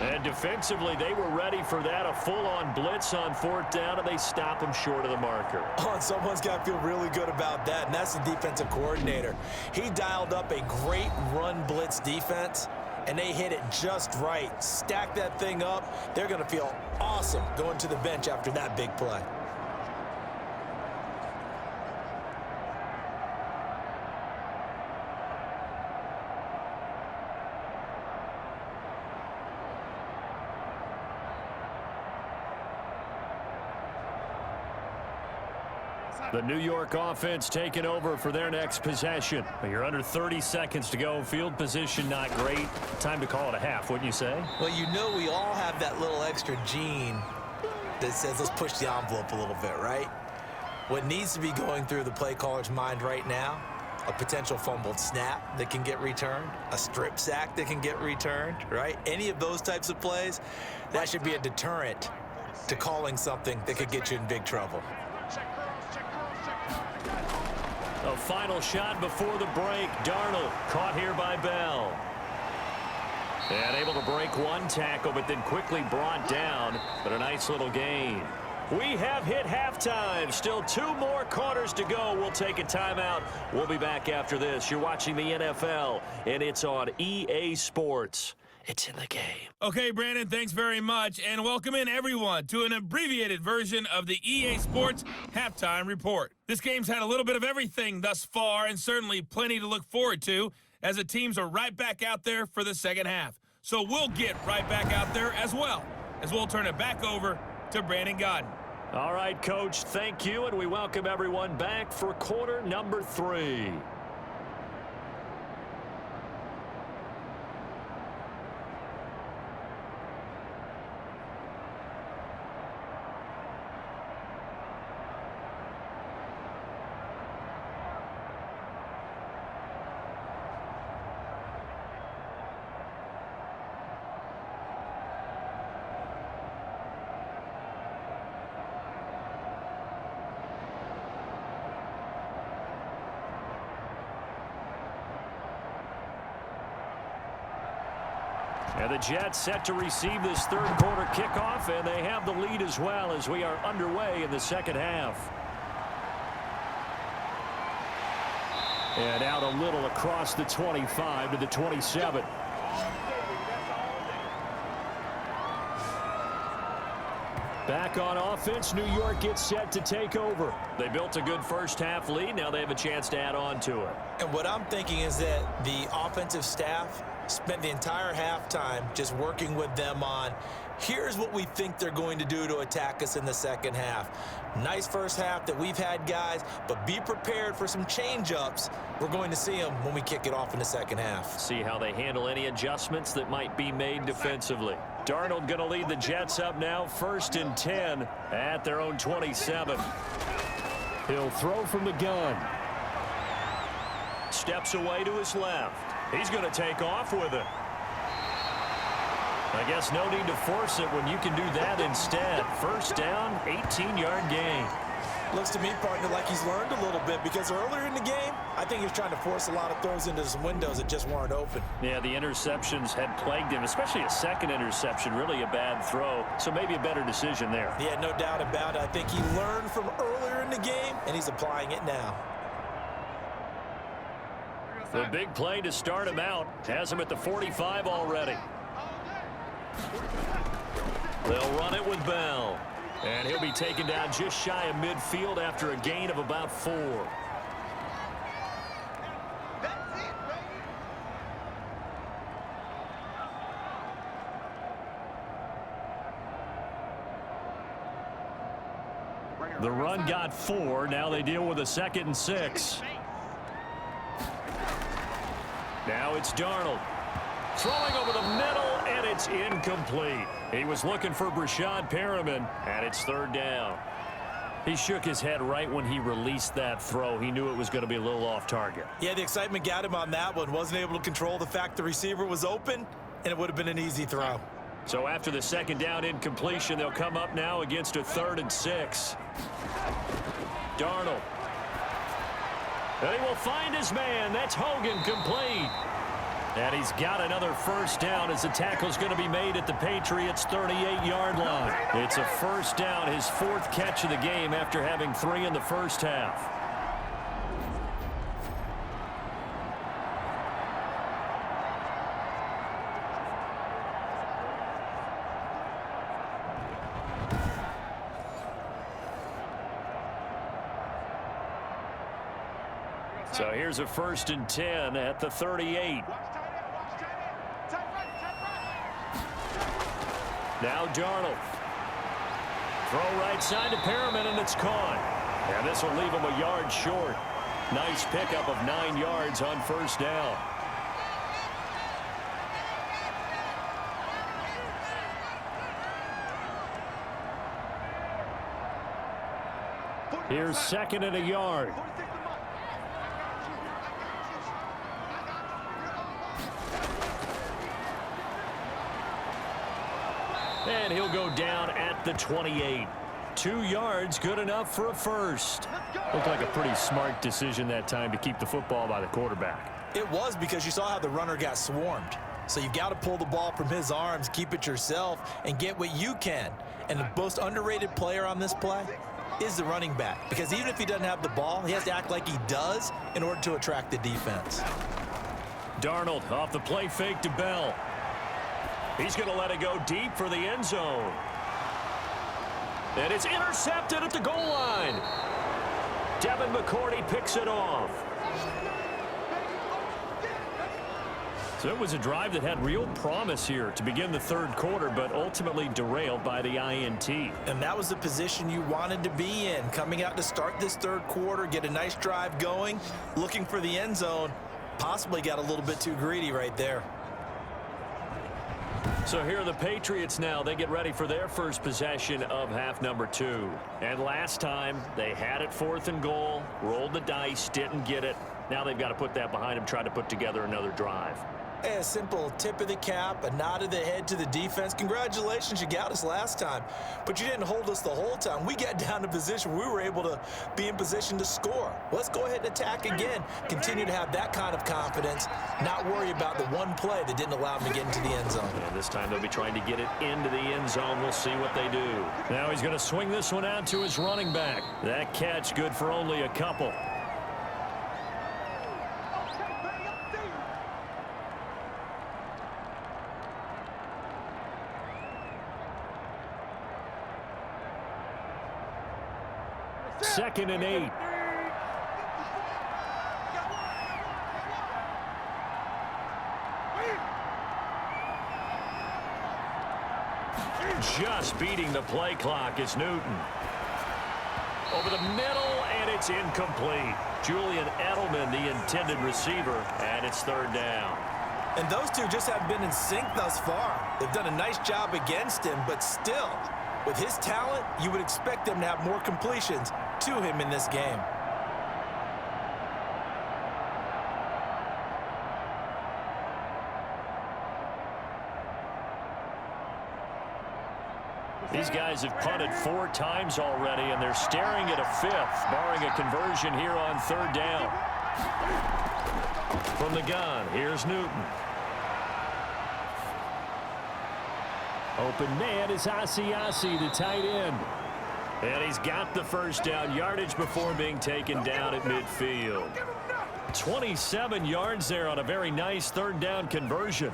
And defensively, they were ready for that. A full-on blitz on 4th down, and they stop him short of the marker. Oh, and someone's got to feel really good about that, and that's the defensive coordinator. He dialed up a great run blitz defense, and they hit it just right. Stack that thing up. They're going to feel awesome going to the bench after that big play. The New York offense taking over for their next possession. You're under 30 seconds to go. Field position not great. Time to call it a half, wouldn't you say? Well, you know we all have that little extra gene that says let's push the envelope a little bit, right? What needs to be going through the play caller's mind right now, a potential fumbled snap that can get returned, a strip sack that can get returned, right? Any of those types of plays, that should be a deterrent to calling something that could get you in big trouble. A final shot before the break. Darnold caught here by Bell. And able to break one tackle, but then quickly brought down. But a nice little gain. We have hit halftime. Still 2 more quarters to go. We'll take a timeout. We'll be back after this. You're watching the NFL, and it's on EA Sports. It's in the game. Okay, Brandon, thanks very much. And welcome in, everyone, to an abbreviated version of the EA Sports Halftime Report. This game's had a little bit of everything thus far, and certainly plenty to look forward to, as the teams are right back out there for the second half. So we'll get right back out there as well, as we'll turn it back over to Brandon Godden. All right, Coach, thank you, and we welcome everyone back for quarter number 3. And the Jets set to receive this third quarter kickoff, and they have the lead as well as we are underway in the second half. And out a little across the 25 to the 27. Back on offense, New York gets set to take over. They built a good first half lead. Now they have a chance to add on to it. And what I'm thinking is that the offensive staff spent the entire halftime just working with them on, here's what we think they're going to do to attack us in the second half. Nice first half that we've had, guys, but be prepared for some change-ups. We're going to see them when we kick it off in the second half. See how they handle any adjustments that might be made defensively. Darnold going to lead the Jets up now, 1st and 10 at their own 27. He'll throw from the gun. Steps away to his left. He's going to take off with it. I guess no need to force it when you can do that instead. First down, 18-yard gain. Looks to me, partner, like he's learned a little bit, because earlier in the game, I think he was trying to force a lot of throws into some windows that just weren't open. Yeah, the interceptions had plagued him, especially a second interception, really a bad throw. So maybe a better decision there. Yeah, no doubt about it. I think he learned from earlier in the game, and he's applying it now. The big play to start him out has him at the 45 already. They'll run it with Bell. And he'll be taken down just shy of midfield after a gain of about 4. The run got 4. Now they deal with a 2nd and 6. Now it's Darnold. Throwing over the middle, and it's incomplete. He was looking for Brashad Perriman, and it's 3rd down. He shook his head right when he released that throw. He knew it was going to be a little off target. Yeah, the excitement got him on that one. Wasn't able to control the fact the receiver was open, and it would have been an easy throw. So after the 2nd down incompletion, they'll come up now against a 3rd and 6. Darnold. And he will find his man. That's Hogan, complete. And he's got another first down as the tackle's going to be made at the Patriots' 38-yard line. It's a first down, his 4th catch of the game after having 3 in the first half. So here's a 1st and 10 at the 38. Now Darnold. Throw right side to Perriman, and it's caught. And this will leave him a yard short. Nice pickup of 9 yards on first down. Here's 2nd and a yard. And he'll go down at the 28. 2 yards, good enough for a first. Looked like a pretty smart decision that time to keep the football by the quarterback. It was, because you saw how the runner got swarmed. So you've got to pull the ball from his arms, keep it yourself, and get what you can. And the most underrated player on this play is the running back, because even if he doesn't have the ball, he has to act like he does in order to attract the defense. Darnold off the play fake to Bell. He's going to let it go deep for the end zone. And it's intercepted at the goal line. Devin McCourty picks it off. So it was a drive that had real promise here to begin the third quarter, but ultimately derailed by the INT. And that was the position you wanted to be in, coming out to start this third quarter, get a nice drive going, looking for the end zone. Possibly got a little bit too greedy right there. So here are the Patriots now. They get ready for their first possession of half number 2. And last time, they had it 4th and goal, rolled the dice, didn't get it. Now they've got to put that behind them, try to put together another drive. Hey, a simple tip of the cap, a nod of the head to the defense. Congratulations, you got us last time, but you didn't hold us the whole time. We got down to position. We were able to be in position to score. Let's go ahead and attack again. Continue to have that kind of confidence, not worry about the one play that didn't allow them to get into the end zone. And this time they'll be trying to get it into the end zone. We'll see what they do. Now he's going to swing this one out to his running back. That catch good for only a couple. Second and 8. Just beating the play clock is Newton. Over the middle, and it's incomplete. Julian Edelman, the intended receiver, and it's 3rd down. And those two just have been in sync thus far. They've done a nice job against him, but still, with his talent, you would expect them to have more completions to him in this game. These guys have punted 4 times already, and they're staring at a 5th, barring a conversion here on 3rd down. From the gun, here's Newton. Open man is Asiasi, the tight end. And he's got the first down, yardage before being taken down at midfield. 27 yards there on a very nice 3rd down conversion.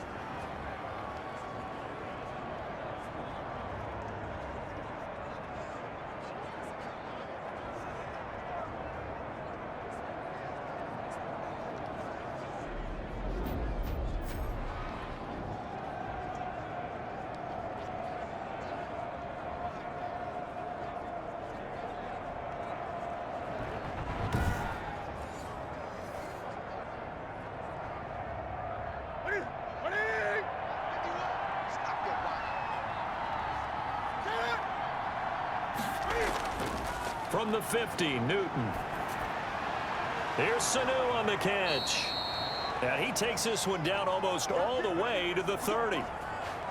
From the 50, Newton. Here's Sanu on the catch. And he takes this one down almost all the way to the 30.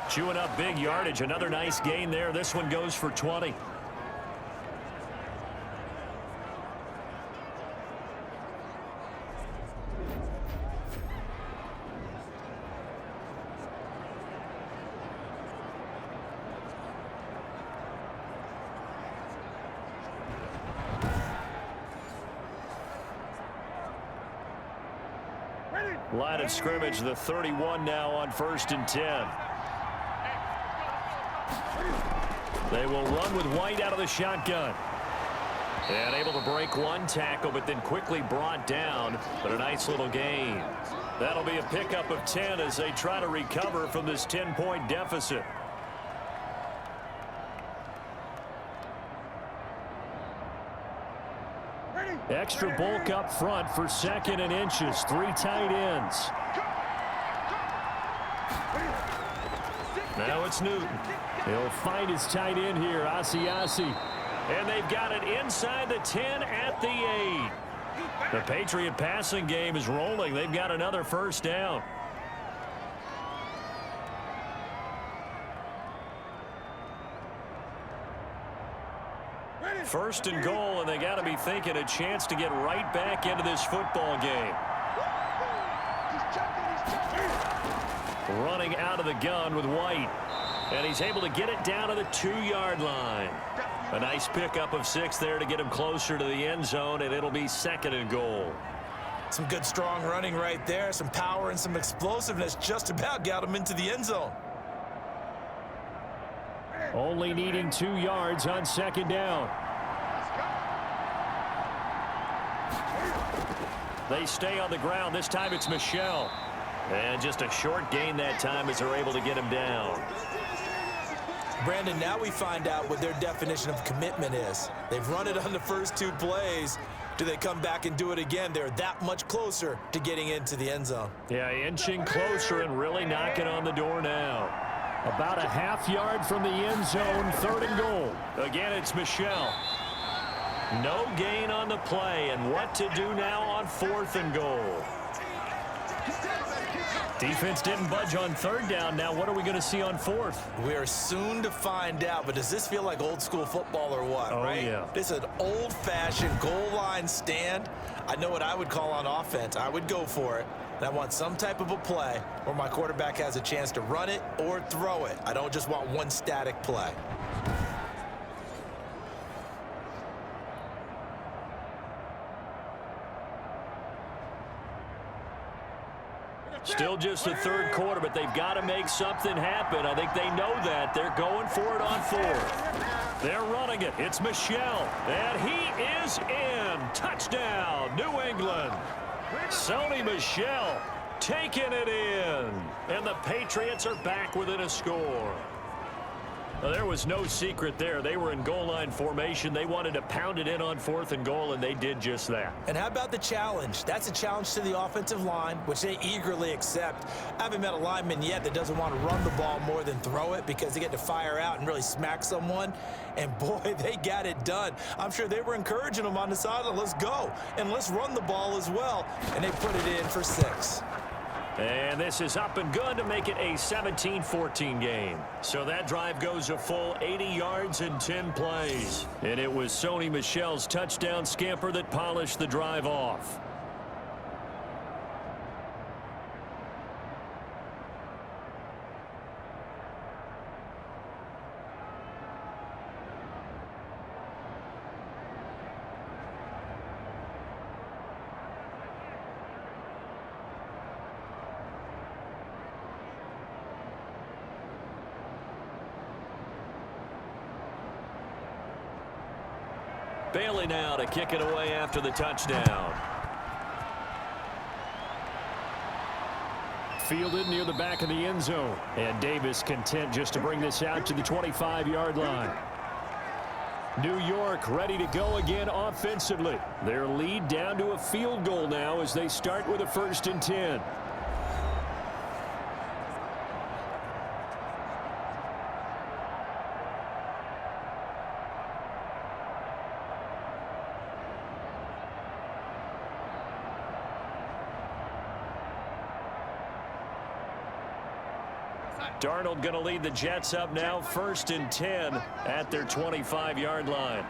Chewing up big yardage. Another nice gain there. This one goes for 20. Line of scrimmage, the 31 now on 1st and 10. They will run with White out of the shotgun. And able to break one tackle, but then quickly brought down. But a nice little gain. That'll be a pickup of 10 as they try to recover from this 10-point deficit. Extra bulk up front for 2nd and inches. 3 tight ends. Now it's Newton. He'll find his tight end here, Asiasi. And they've got it inside the 10 at the 8. The Patriot passing game is rolling. They've got another first down. First and goal, and they got to be thinking a chance to get right back into this football game. Running out of the gun with White. And he's able to get it down to the 2-yard line. A nice pickup of 6 there to get him closer to the end zone, and it'll be 2nd and goal. Some good strong running right there. Some power and some explosiveness just about got him into the end zone. Only needing 2 yards on 2nd down. They stay on the ground. This time it's Michel. And just a short gain that time as they're able to get him down. Brandon, now we find out what their definition of commitment is. They've run it on the first 2 plays. Do they come back and do it again? They're that much closer to getting into the end zone. Yeah, inching closer and really knocking on the door now. About a half-yard from the end zone, 3rd and goal. Again, it's Michel. No gain on the play, and what to do now on 4th and goal. Defense didn't budge on 3rd down. Now what are we going to see on 4th? We are soon to find out, but does this feel like old school football or what, right? Yeah. This is an old-fashioned goal line stand. I know what I would call on offense. I would go for it. And I want some type of a play where my quarterback has a chance to run it or throw it. I don't just want one static play. Still just the 3rd quarter, but they've got to make something happen. I think they know that. They're going for it on 4th. They're running it. It's Michel, and he is in. Touchdown, New England. Sony Michel taking it in. And the Patriots are back within a score. Well, there was no secret there. They were in goal line formation. They wanted to pound it in on 4th and goal, and they did just that. And how about the challenge? That's a challenge to the offensive line, which they eagerly accept. I haven't met a lineman yet that doesn't want to run the ball more than throw it because they get to fire out and really smack someone. And, boy, they got it done. I'm sure they were encouraging them on the sideline. Let's go, and let's run the ball as well. And they put it in for 6. And this is up and good to make it a 17-14 game. So that drive goes a full 80 yards in 10 plays. And it was Sony Michel's touchdown scamper that polished the drive off. Bailey now to kick it away after the touchdown. Fielded near the back of the end zone. And Davis content just to bring this out to the 25-yard line. New York ready to go again offensively. Their lead down to a field goal now as they start with a 1st and 10. Darnold going to lead the Jets up now, 1st and 10 at their 25-yard line.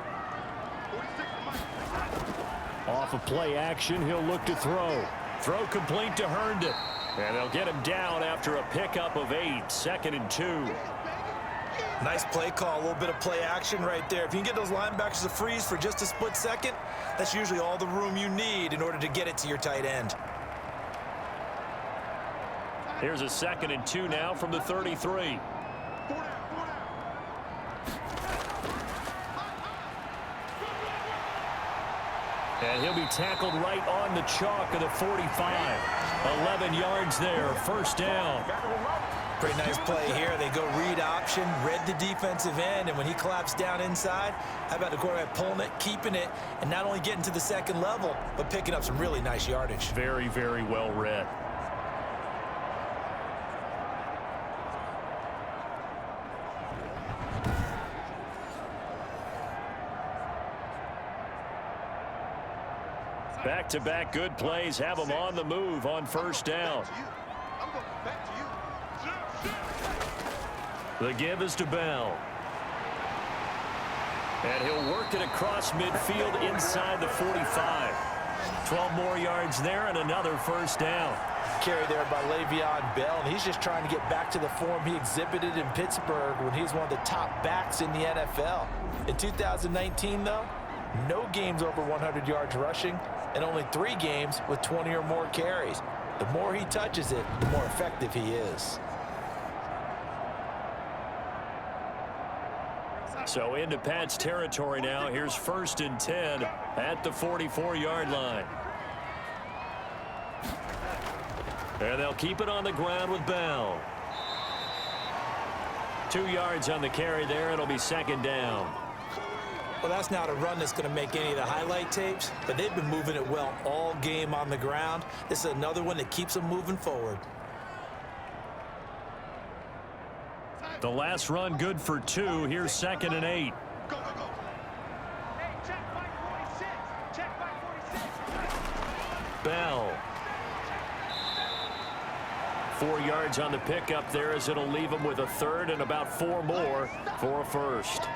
Off of play action, he'll look to throw. Throw complete to Herndon. And they'll get him down after a pickup of 8, 2nd and 2. Nice play call, a little bit of play action right there. If you can get those linebackers to freeze for just a split second, that's usually all the room you need in order to get it to your tight end. Here's a 2nd and 2 now from the 33. And he'll be tackled right on the chalk of the 45. 11 yards there, 1st down. Pretty nice play here. They go read option, read the defensive end, and when he claps down inside, how about the quarterback pulling it, keeping it, and not only getting to the second level, but picking up some really nice yardage. Very, very well read. Back-to-back good plays have them on the move on first down. The give is to Bell. And he'll work it across midfield inside the 45. 12 more yards there and another first down. Carry there by Le'Veon Bell, and he's just trying to get back to the form he exhibited in Pittsburgh when he was one of the top backs in the NFL. In 2019, though, no games over 100 yards rushing, and only 3 games with 20 or more carries. The more he touches it, the more effective he is. So into Pat's territory now. Here's 1st and 10 at the 44-yard line. And they'll keep it on the ground with Bell. 2 yards on the carry there. It'll be 2nd down. Well, that's not a run that's going to make any of the highlight tapes, but they've been moving it well all game on the ground. This is another one that keeps them moving forward. The last run good for 2. Here's 2nd and 8. Go, go, go. Hey, check by 46. Check by 46. Bell. 4 yards on the pickup there as it'll leave them with a 3rd and about 4 more for a 1st.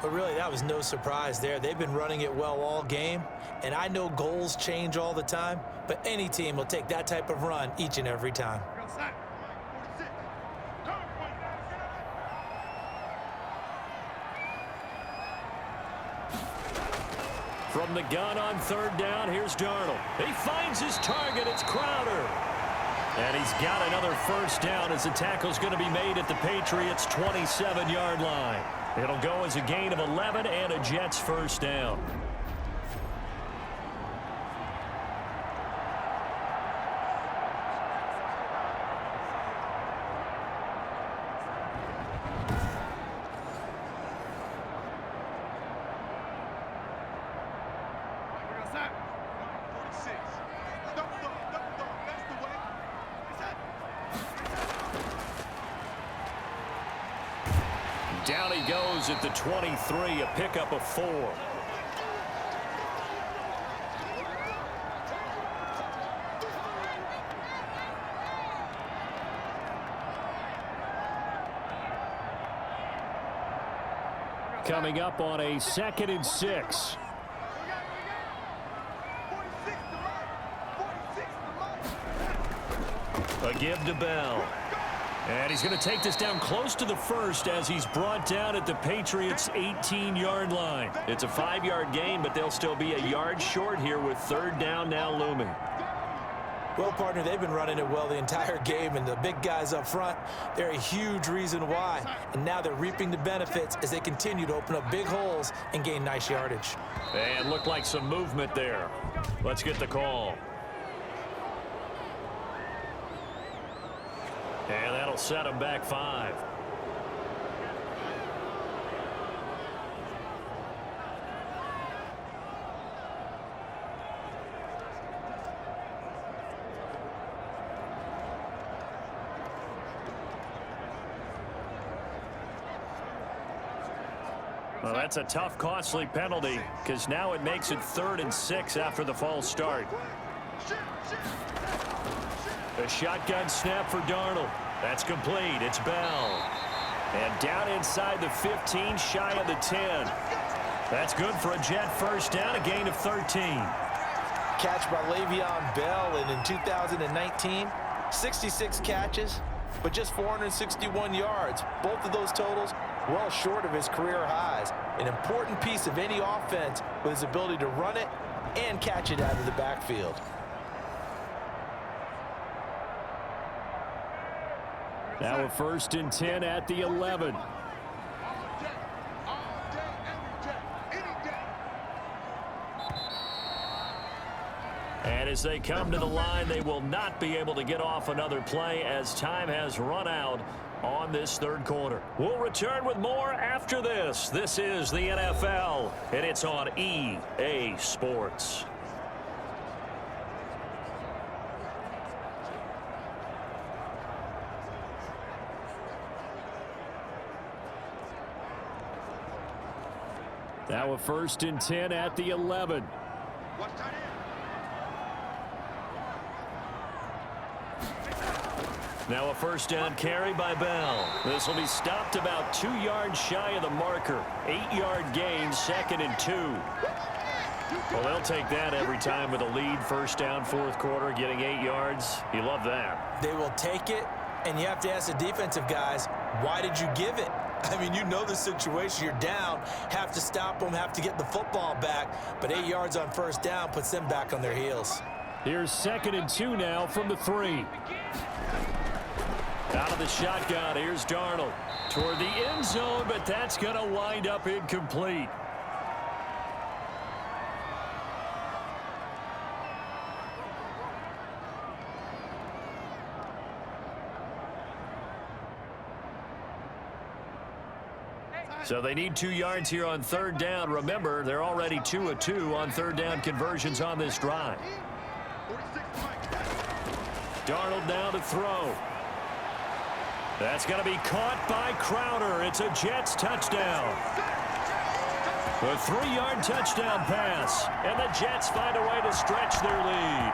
But really, that was no surprise there. They've been running it well all game, and I know goals change all the time, but any team will take that type of run each and every time. From the gun on 3rd down, here's Darnold. He finds his target. It's Crowder. And he's got another 1st down as the tackle's going to be made at the Patriots' 27-yard line. It'll go as a gain of 11 and a Jets 1st down. Down he goes at the 23, a pickup of 4. Coming up on a 2nd and 6. A give to Bell. And he's going to take this down close to the 1st as he's brought down at the Patriots' 18-yard line. It's a 5-yard gain, but they'll still be a yard short here with 3rd down now looming. Well, partner, they've been running it well the entire game, and the big guys up front, they're a huge reason why. And now they're reaping the benefits as they continue to open up big holes and gain nice yardage. And looked like some movement there. Let's get the call. And that'll set him back 5. Well, that's a tough, costly penalty because now it makes it 3rd and 6 after the false start. A shotgun snap for Darnold. That's complete. It's Bell. And down inside the 15, shy of the 10. That's good for a Jet 1st down, a gain of 13. Catch by Le'Veon Bell, and in 2019, 66 catches, but just 461 yards. Both of those totals well short of his career highs. An important piece of any offense with his ability to run it and catch it out of the backfield. Now a 1st and 10 at the 11. And as they come to the line, they will not be able to get off another play as time has run out on this third quarter. We'll return with more after this. This is the NFL, and it's on EA Sports. Now a 1st and 10 at the 11. Now a 1st down carry by Bell. This will be stopped about 2 yards shy of the marker. 8-yard gain, 2nd and 2. Well, they'll take that every time with a lead. 1st down, 4th quarter, getting 8 yards. You love that. They will take it, and you have to ask the defensive guys, why did you give it? I mean, you know the situation. You're down, have to stop them, have to get the football back. But 8 yards on 1st down puts them back on their heels. Here's 2nd and 2 now from the 3. Out of the shotgun, here's Darnold. Toward the end zone, but that's going to wind up incomplete. So they need 2 yards here on 3rd down. Remember, they're already 2 of 2 on 3rd down conversions on this drive. Darnold now to throw. That's going to be caught by Crowder. It's a Jets touchdown. A 3-yard touchdown pass. And the Jets find a way to stretch their lead.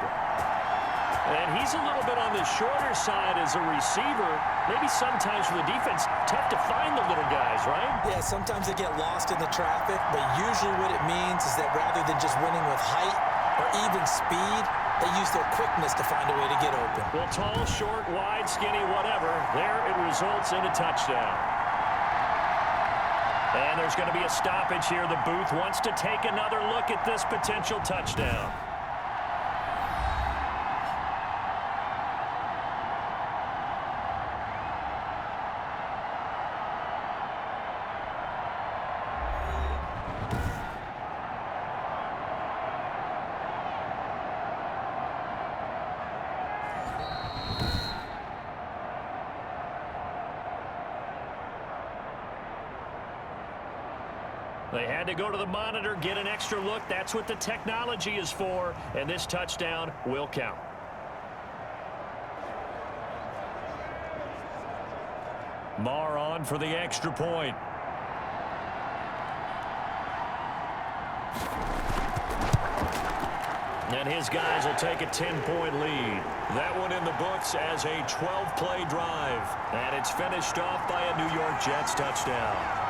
And he's a little bit on the shorter side as a receiver. Maybe sometimes for the defense, tough to find the little guys, right? Yeah, sometimes they get lost in the traffic, but usually what it means is that rather than just winning with height or even speed, they use their quickness to find a way to get open. Well, tall, short, wide, skinny, whatever, there it results in a touchdown. And there's going to be a stoppage here. The booth wants to take another look at this potential touchdown. They had to go to the monitor, get an extra look. That's what the technology is for, and this touchdown will count. Marr on for the extra point. And his guys will take a 10-point lead. That one in the books as a 12-play drive. And it's finished off by a New York Jets touchdown.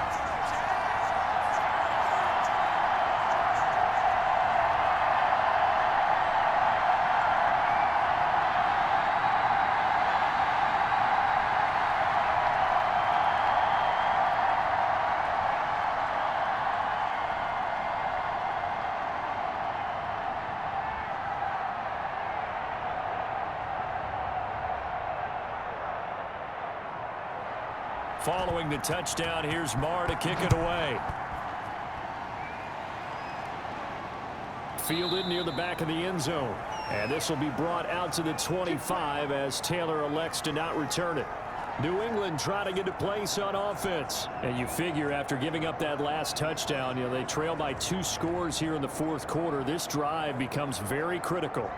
Following the touchdown, here's Marr to kick it away. Fielded near the back of the end zone. And this will be brought out to the 25 as Taylor elects to not return it. New England trying to get a place on offense. And you figure after giving up that last touchdown, they trail by 2 scores here in the 4th quarter. This drive becomes very critical.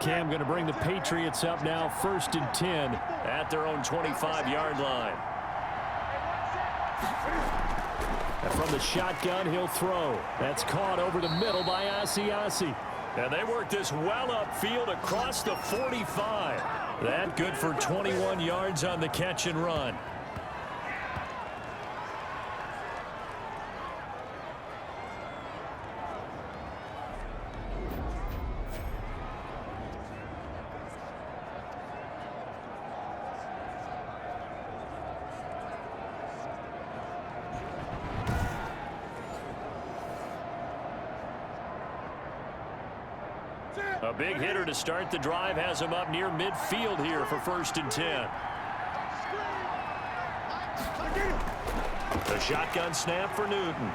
Cam going to bring the Patriots up now, 1st and 10 at their own 25-yard line. And from the shotgun, he'll throw. That's caught over the middle by Asiasi. And they work this well upfield across the 45. That good for 21 yards on the catch and run. A big hitter to start the drive has him up near midfield here for 1st and 10. The shotgun snap for Newton.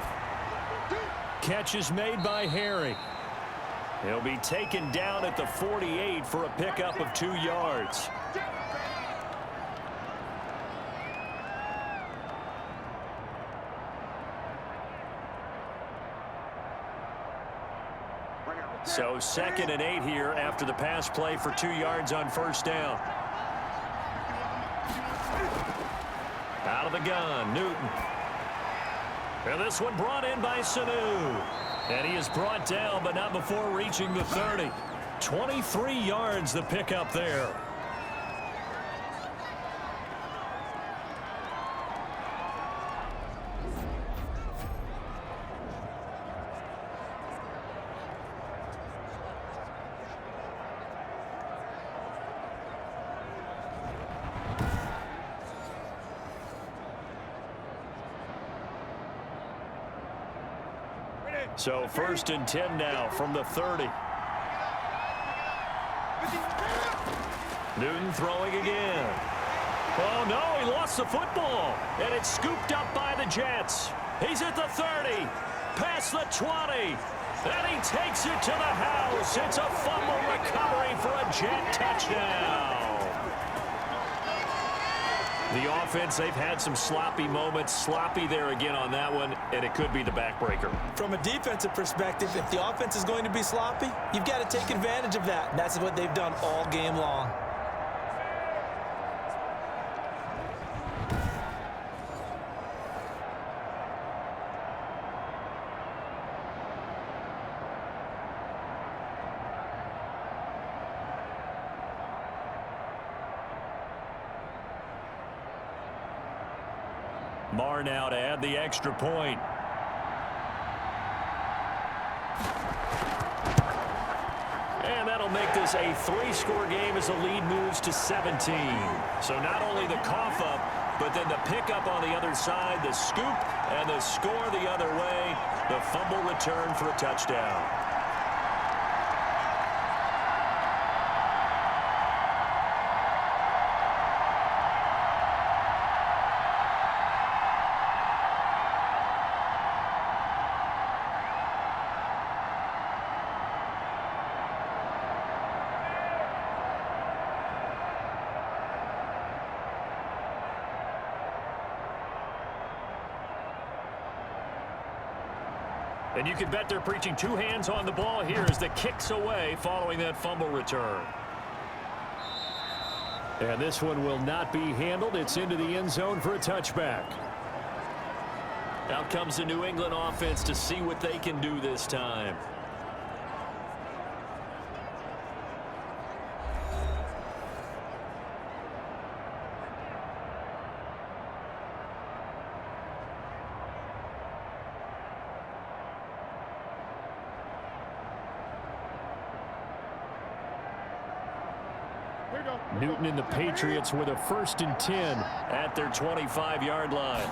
Catch is made by Harry. He'll be taken down at the 48 for a pickup of 2 yards. So 2nd and 8 here after the pass play for 2 yards on 1st down. Out of the gun, Newton. And this one brought in by Sanu. And he is brought down, but not before reaching the 30. 23 yards the pickup there. So 1st and 10 now from the 30. Newton throwing again. Oh, no, he lost the football. And it's scooped up by the Jets. He's at the 30, past the 20. And he takes it to the house. It's a fumble recovery for a Jet touchdown. The offense, they've had some sloppy moments. Sloppy there again on that one, and it could be the backbreaker. From a defensive perspective, if the offense is going to be sloppy, you've got to take advantage of that. And that's what they've done all game long. Marr now to add the extra point. And that'll make this a 3-score game as the lead moves to 17. So not only the cough up, but then the pickup on the other side, the scoop, and the score the other way. The fumble return for a touchdown. And you can bet they're preaching 2 hands on the ball here as the kick's away following that fumble return. And this one will not be handled. It's into the end zone for a touchback. Out comes the New England offense to see what they can do this time. Newton and the Patriots with a 1st and 10 at their 25-yard line.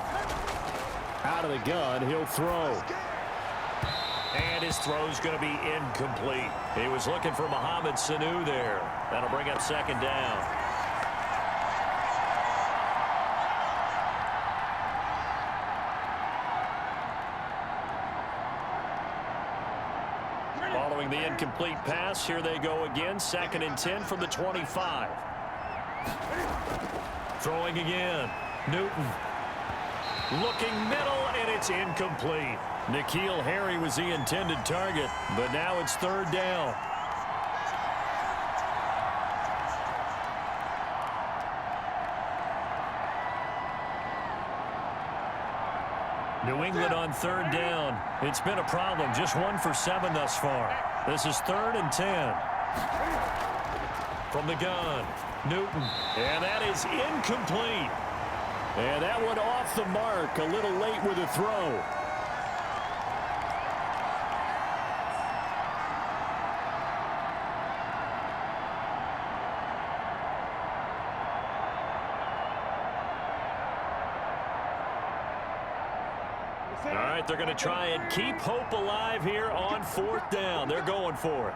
Out of the gun, he'll throw. And his throw's going to be incomplete. He was looking for Mohamed Sanu there. That'll bring up 2nd down. Following the incomplete pass, here they go again. 2nd and 10 from the 25. Throwing again. Newton. Looking middle, and it's incomplete. N'Keal Harry was the intended target, but now it's 3rd down. New England on 3rd down. It's been a problem. Just 1 for 7 thus far. This is 3rd and 10. From the gun, Newton. And that is incomplete. And that one off the mark. A little late with a throw. All right, they're going to try and keep hope alive here on 4th down. They're going for it.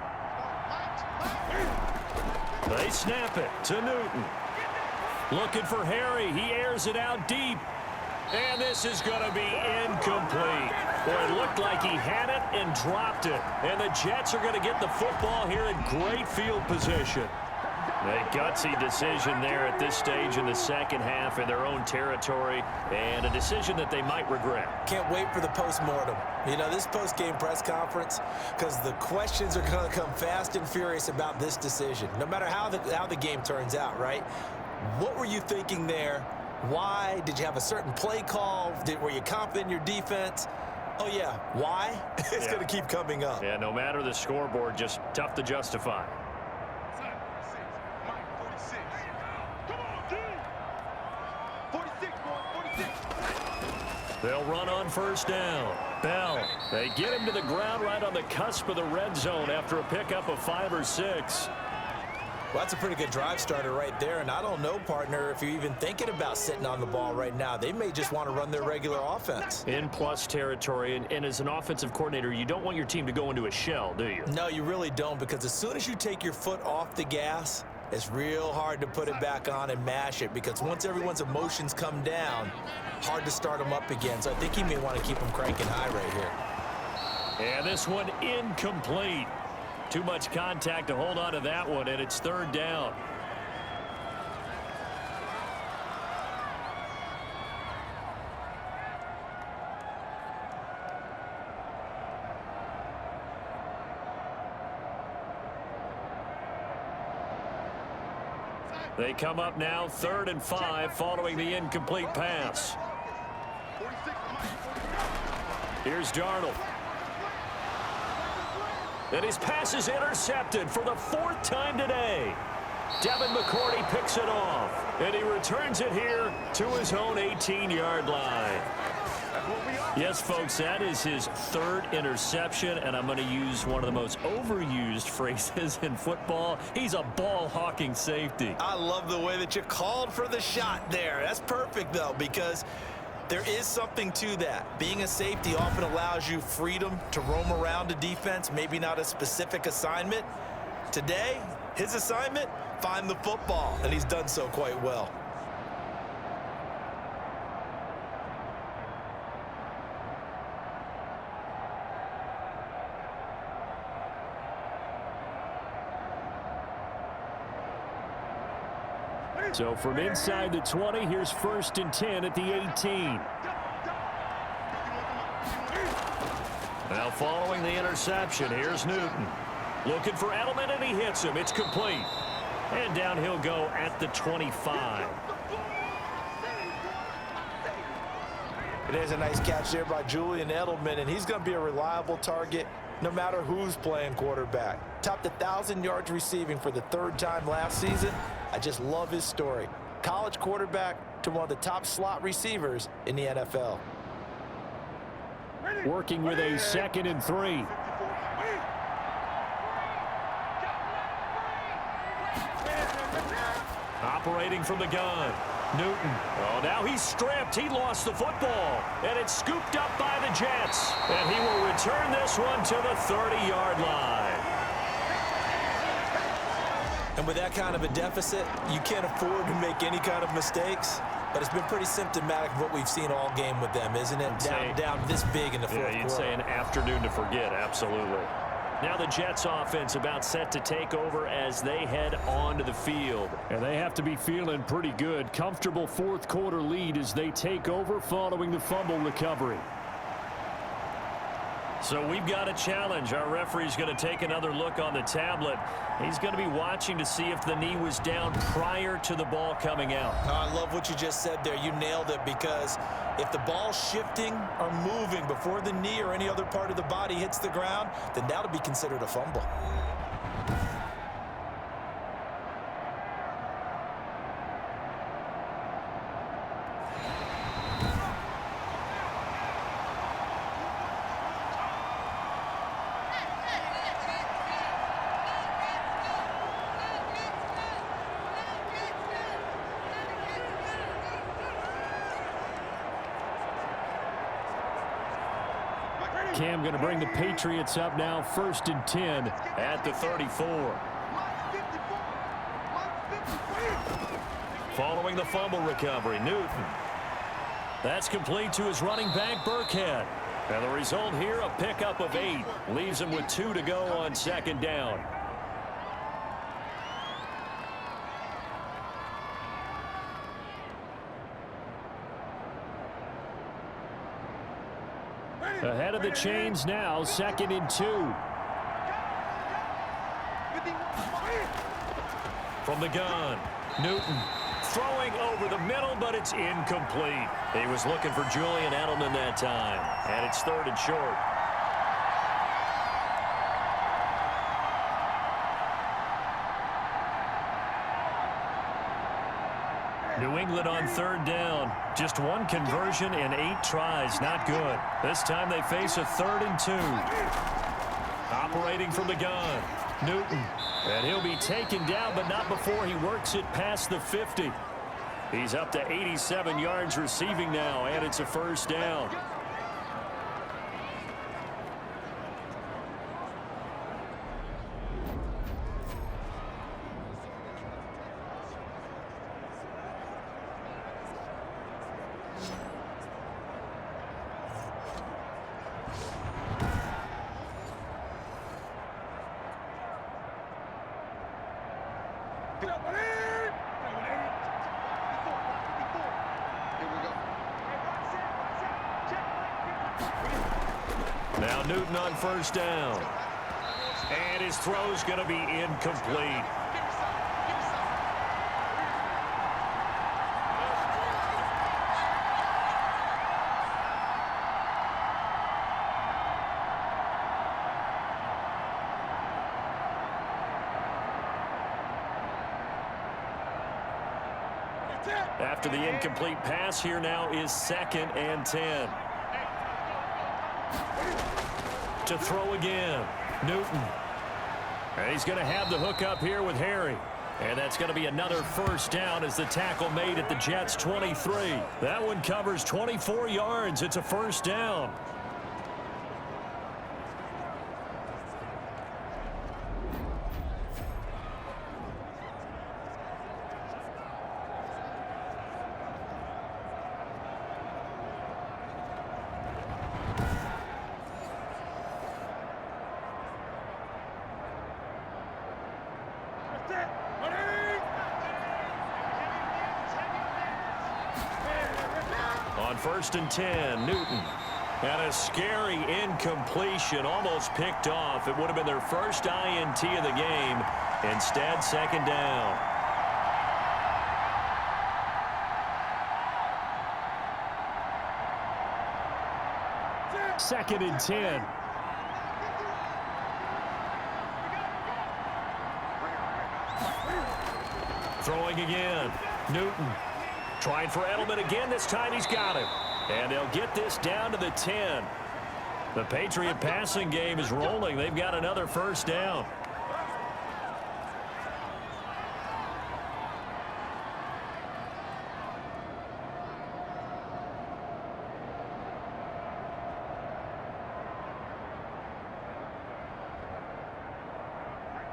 They snap it to Newton. Looking for Harry. He airs it out deep. And this is going to be incomplete. Boy, it looked like he had it and dropped it. And the Jets are going to get the football here in great field position. A gutsy decision there at this stage in the second half in their own territory, and a decision that they might regret. Can't wait for the post-mortem. You know, this post-game press conference, because the questions are going to come fast and furious about this decision, no matter how the game turns out, right? What were you thinking there? Why? Did you have a certain play call? Were you confident in your defense? Oh, yeah. Why? It's going to keep coming up. Yeah, no matter the scoreboard, just tough to justify. They'll run on first down. Bell. They get him to the ground right on the cusp of the red zone after a pickup of 5 or 6. Well, that's a pretty good drive starter right there, and I don't know, partner, if you're even thinking about sitting on the ball right now. They may just want to run their regular offense. In plus territory, and as an offensive coordinator, you don't want your team to go into a shell, do you? No, you really don't, because as soon as you take your foot off the gas, it's real hard to put it back on and mash it, because once everyone's emotions come down, hard to start them up again. So I think he may want to keep them cranking high right here. And this one incomplete. Too much contact to hold on to that one, and it's third down. They come up now 3rd and 5 following the incomplete pass. Here's Darnold. And his pass is intercepted for the 4th time today. Devin McCourty picks it off, and he returns it here to his own 18-yard line. Yes, folks, that is his 3rd interception, and I'm going to use one of the most overused phrases in football. He's a ball-hawking safety. I love the way that you called for the shot there. That's perfect, though, because there is something to that. Being a safety often allows you freedom to roam around a defense, maybe not a specific assignment. Today, his assignment, find the football, and he's done so quite well. So from inside the 20, here's 1st and 10 at the 18. Now following the interception, here's Newton. Looking for Edelman, and he hits him. It's complete. And down he'll go at the 25. It is a nice catch there by Julian Edelman, and he's going to be a reliable target no matter who's playing quarterback. Topped 1,000 yards receiving for the 3rd time last season. I just love his story. College quarterback to one of the top slot receivers in the NFL. Working with a 2nd and 3. Operating from the gun. Newton. Oh, now he's stripped. He lost the football. And it's scooped up by the Jets. And he will return this one to the 30-yard line. And with that kind of a deficit, you can't afford to make any kind of mistakes. But it's been pretty symptomatic of what we've seen all game with them, isn't it? Down this big in the 4th quarter. Yeah, you'd say an afternoon to forget, absolutely. Now the Jets offense about set to take over as they head onto the field. And they have to be feeling pretty good. Comfortable 4th quarter lead as they take over following the fumble recovery. So we've got a challenge. Our referee's going to take another look on the tablet. He's going to be watching to see if the knee was down prior to the ball coming out. Oh, I love what you just said there. You nailed it, because if the ball's shifting or moving before the knee or any other part of the body hits the ground, then that'll be considered a fumble. Cam going to bring the Patriots up now 1st and 10 at the 34. Following the fumble recovery, Newton. That's complete to his running back, Burkhead. And the result here, a pickup of 8. Leaves him with 2 to go on second down. Ahead of the chains now, 2nd and 2. From the gun, Newton throwing over the middle, but it's incomplete. He was looking for Julian Edelman that time, and it's 3rd and short. New England on 3rd down. Just 1 conversion in 8 tries. Not good. This time they face a 3rd and 2. Operating from the gun, Newton. And he'll be taken down, but not before he works it past the 50. He's up to 87 yards receiving now, and it's a 1st down. Now Newton on 1st down. And his throw's going to be incomplete. After the incomplete pass, here now is 2nd and 10. To throw again, Newton. And he's going to have the hook up here with Harry. And that's going to be another 1st down as the tackle made at the Jets' 23. That one covers 24 yards. It's a 1st down. On 1st and 10, Newton. And a scary incompletion, almost picked off. It would have been their first INT of the game. Instead, 2nd down. Second and 10. Throwing again, Newton. Trying for Edelman again. This time he's got him. And they'll get this down to the 10. The Patriot passing game is rolling. They've got another 1st down.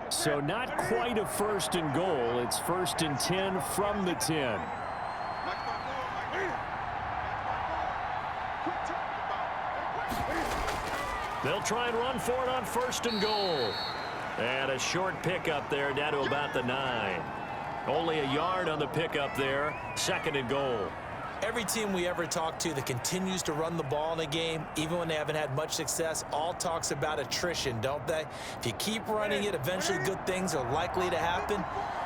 So not quite a 1st and goal. It's 1st and 10 from the 10. They'll try and run for it on 1st and goal. And a short pickup there down to about the 9. Only a yard on the pickup there. 2nd and goal. Every team we ever talk to that continues to run the ball in a game, even when they haven't had much success, all talks about attrition, don't they? If you keep running it, eventually good things are likely to happen.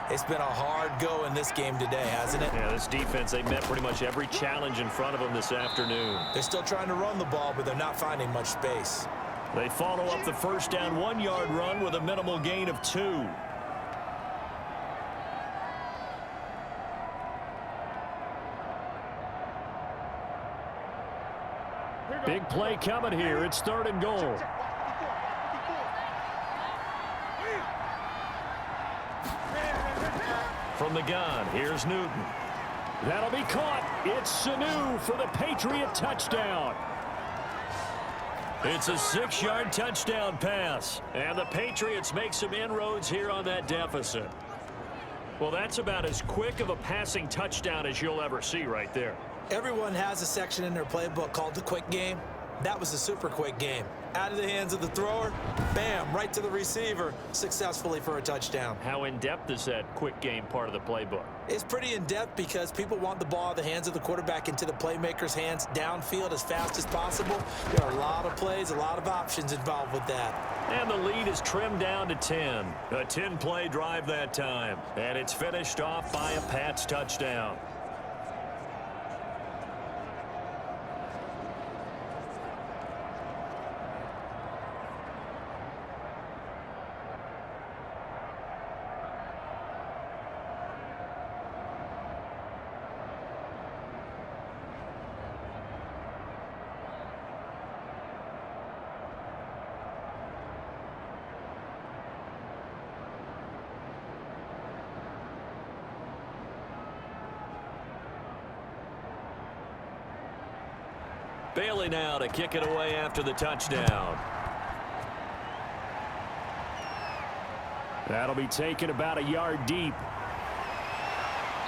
It's been a hard go in this game today, hasn't it? Yeah, this defense, they met pretty much every challenge in front of them this afternoon. They're still trying to run the ball, but they're not finding much space. They follow up the 1st down 1-yard run with a minimal gain of 2. Big play coming here. It's 3rd and goal. From the gun, here's Newton. That'll be caught. It's Sanu for the Patriot touchdown. It's a 6-yard touchdown pass. And the Patriots make some inroads here on that deficit. Well, that's about as quick of a passing touchdown as you'll ever see right there. Everyone has a section in their playbook called the quick game. That was a super quick game. Out of the hands of the thrower, bam, right to the receiver, successfully for a touchdown. How in-depth is that quick game part of the playbook? It's pretty in-depth because people want the ball out of the hands of the quarterback into the playmaker's hands downfield as fast as possible. There are a lot of plays, a lot of options involved with that. And the lead is trimmed down to 10. A 10-play drive that time. And it's finished off by a Pats touchdown. Bailey now to kick it away after the touchdown. That'll be taken about a yard deep.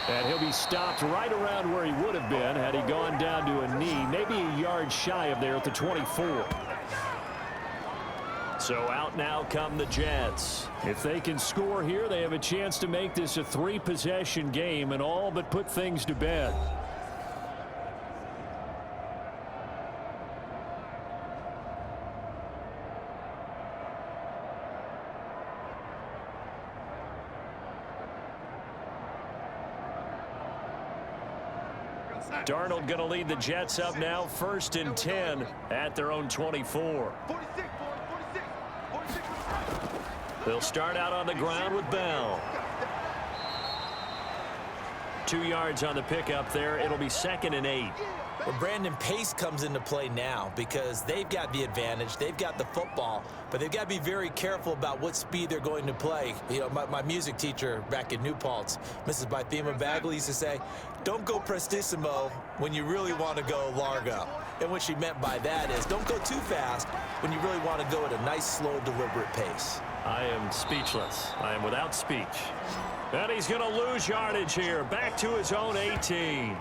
And he'll be stopped right around where he would have been had he gone down to a knee, maybe a yard shy of there at the 24. So out now come the Jets. If they can score here, they have a chance to make this a 3-possession game and all but put things to bed. Darnold going to lead the Jets up now, 1st and 10 at their own 24. They'll start out on the ground with Bell. 2 yards on the pickup there. It'll be 2nd and 8. Well, Brandon, pace comes into play now because they've got the advantage. They've got the football, but they've got to be very careful about what speed they're going to play. You know, my music teacher back in New Paltz, Mrs. Bythema Bagley, used to say, don't go prestissimo when you really want to go largo. And what she meant by that is don't go too fast when you really want to go at a nice, slow, deliberate pace. I am speechless. I am without speech. And he's going to lose yardage here. Back to his own 18.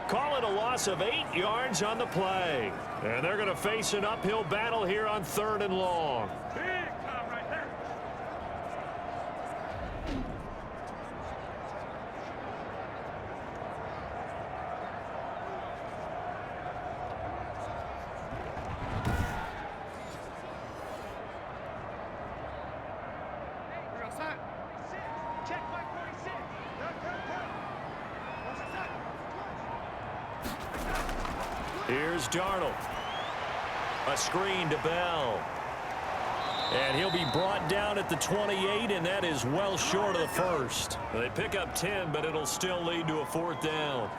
Call it a loss of 8 yards on the play. And they're going to face an uphill battle here on 3rd and long. Big time right there. We're outside. Check by 46. Here's Darnold. A screen to Bell. And he'll be brought down at the 28, and that is well short of the first. They pick up 10, but it'll still lead to a 4th down.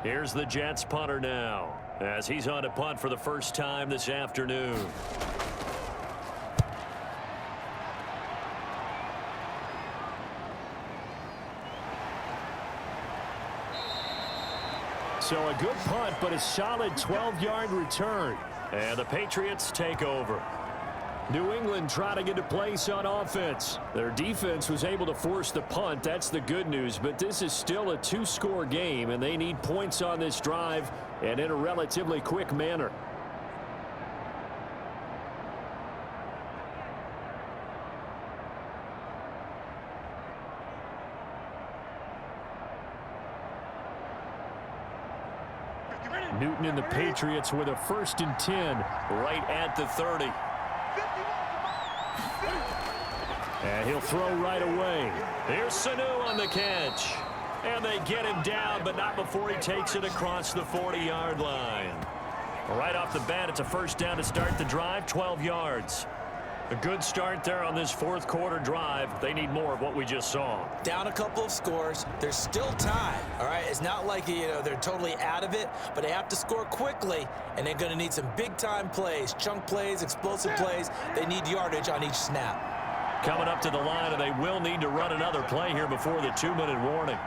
Here's the Jets punter now, as he's on to punt for the first time this afternoon. So a good punt, but a solid 12-yard return. And the Patriots take over. New England trying to get a place on offense. Their defense was able to force the punt. That's the good news. But this is still a 2-score game, and they need points on this drive and in a relatively quick manner. Newton and the Patriots with a 1st and 10 right at the 30. And he'll throw right away. Here's Sanu on the catch. And they get him down, but not before he takes it across the 40-yard line. Right off the bat, it's a 1st down to start the drive, 12 yards. A good start there on this fourth quarter drive. They need more of what we just saw. Down a couple of scores. There's still time, all right? It's not like, they're totally out of it, but they have to score quickly, and they're going to need some big-time plays, chunk plays, explosive plays. They need yardage on each snap. Coming up to the line, and they will need to run another play here before the 2-minute warning.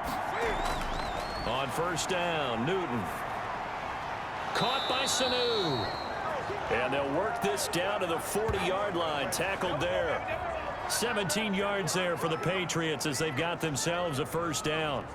On first down, Newton. Caught by Sanu. And they'll work this down to the 40-yard line. Tackled there. 17 yards there for the Patriots as they've got themselves a first down.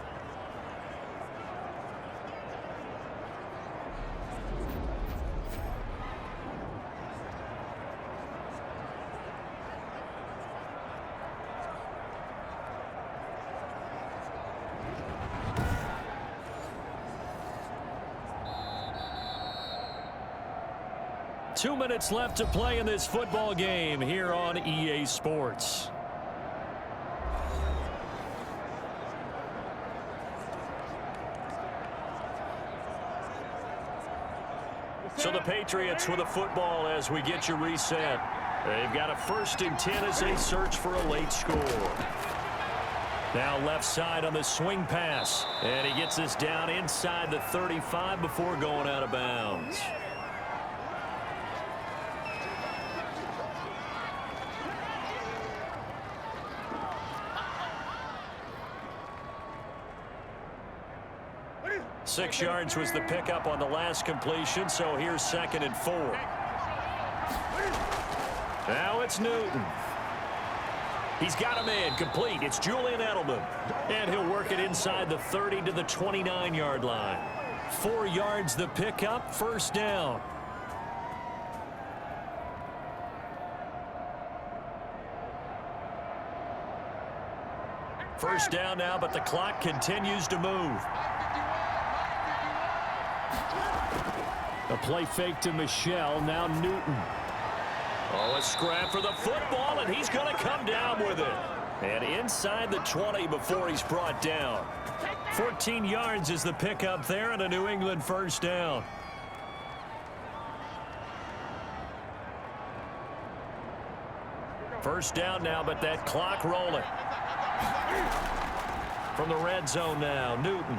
Two minutes left to play in this football game here on EA Sports. So the Patriots with a football as we get you reset. They've got a 1st and 10 as they search for a late score. Now left side on the swing pass. And he gets this down inside the 35 before going out of bounds. Six yards was the pickup on the last completion, so here's 2nd and 4. Now it's Newton. He's got a man complete. It's Julian Edelman. And he'll work it inside the 30 to the 29-yard line. 4 yards the pickup, first down. First down now, but the clock continues to move. A play fake to Michelle, now Newton. Oh, a scrap for the football, and he's going to come down with it. And inside the 20 before he's brought down. 14 yards is the pickup there, and a New England first down. First down now, but that clock rolling. From the red zone now, Newton.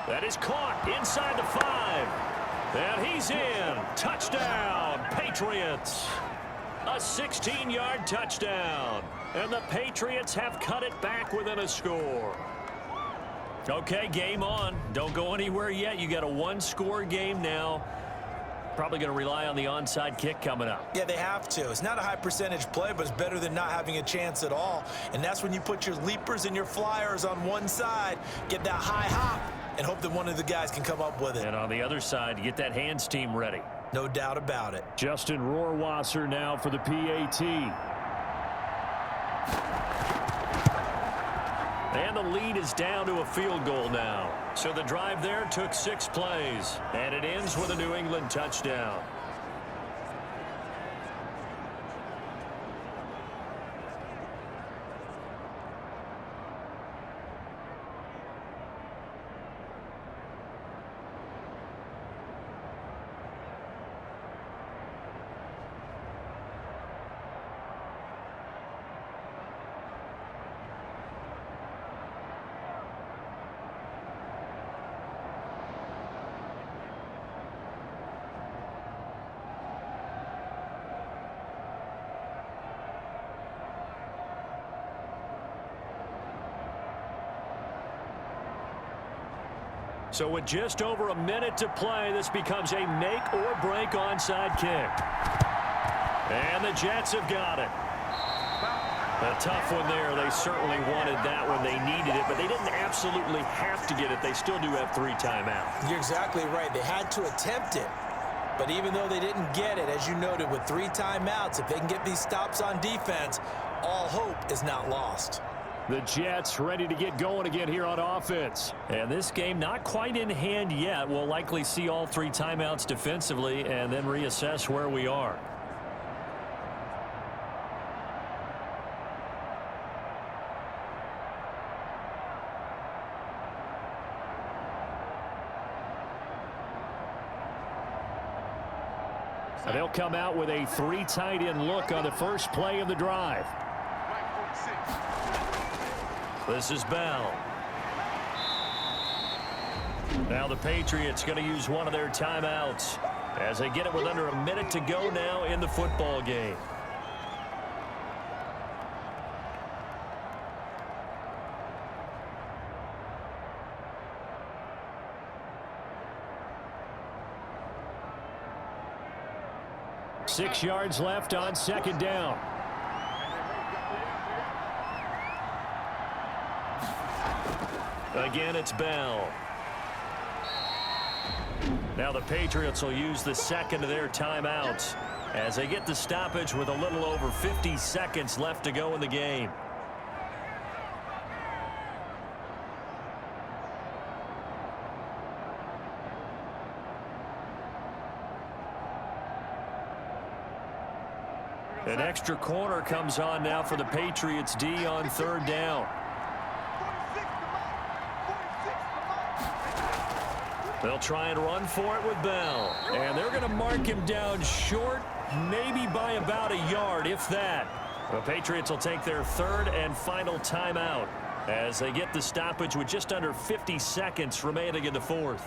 That is caught inside the 5. And he's in. Touchdown, Patriots. A 16-yard touchdown. And the Patriots have cut it back within a score. Okay, game on. Don't go anywhere yet. You got a 1-score game now. Probably going to rely on the onside kick coming up. Yeah, they have to. It's not a high percentage play, but it's better than not having a chance at all. And that's when you put your leapers and your flyers on one side, get that high hop, and hope that one of the guys can come up with it. And on the other side, you get that hands team ready. No doubt about it. Justin Rohrwasser now for the PAT. And the lead is down to a field goal now. So the drive there took 6 plays. And it ends with a New England touchdown. So with just over a minute to play, this becomes a make-or-break onside kick. And the Jets have got it. A tough one there. They certainly wanted that when they needed it, but they didn't absolutely have to get it. They still do have 3 timeouts. You're exactly right. They had to attempt it. But even though they didn't get it, as you noted, with 3 timeouts, if they can get these stops on defense, all hope is not lost. The Jets ready to get going again here on offense. And this game not quite in hand yet. We'll likely see all 3 timeouts defensively and then reassess where we are. They'll come out with a 3 tight end look on the first play of the drive. This is Bell. Now the Patriots going to use one of their timeouts as they get it with under a minute to go now in the football game. Six yards left on second down. Again, it's Bell. Now the Patriots will use the second of their timeouts as they get the stoppage with a little over 50 seconds left to go in the game. An extra corner comes on now for the Patriots D on third down. They'll try and run for it with Bell. And they're going to mark him down short, maybe by about a yard, if that. The Patriots will take their third and final timeout as they get the stoppage with just under 50 seconds remaining in the fourth.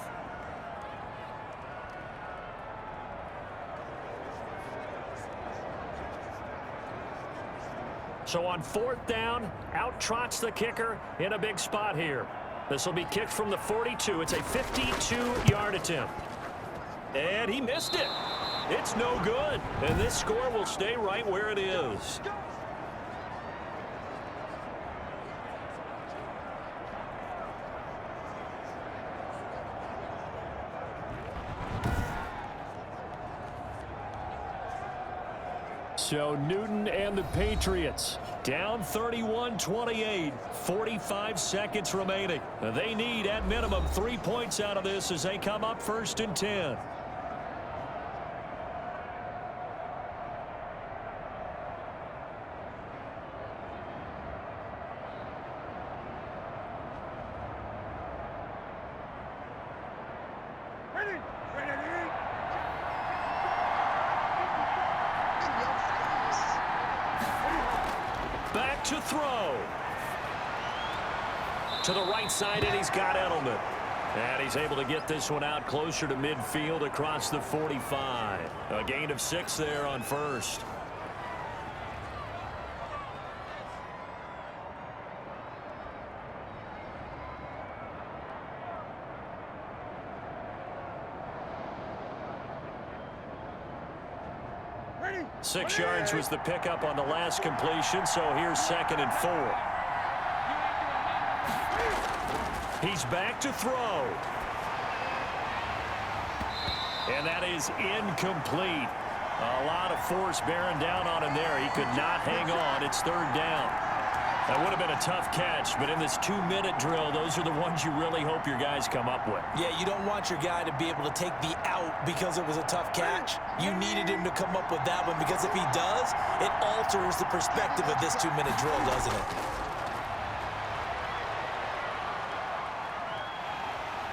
So on fourth down, out trots the kicker in a big spot here. This will be kicked from the 42. It's a 52-yard attempt. And he missed it. It's no good. And this score will stay right where it is. So Newton and the Patriots down 31-28, 45 seconds remaining. They need at minimum 3 points out of this as they come up first and 10. Back to throw. To the right side, and he's got Edelman. And he's able to get this one out closer to midfield across the 45. A gain of 6 there on first. Ready. 6 yards was the pickup on the last completion, so here's 2nd and 4. He's back to throw. And that is incomplete. A lot of force bearing down on him there. He could not hang on. It's 3rd down. That would have been a tough catch, but in this 2-minute drill, those are the ones you really hope your guys come up with. Yeah, you don't want your guy to be able to take the out because it was a tough catch. You needed him to come up with that one because if he does, it alters the perspective of this 2-minute drill, doesn't it?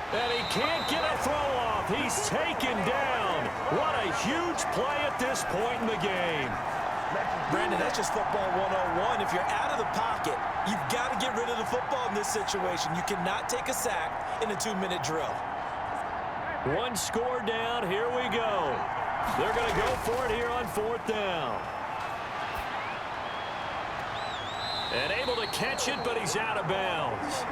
And he can't get a throw off. He's taken down. What a huge play at this point in the game. Brandon, that's just football 101. If you're out of the pocket, you've got to get rid of the football in this situation. You cannot take a sack in a 2-minute drill. One score down. Here we go. They're going to go for it here on 4th down. And able to catch it, but he's out of bounds.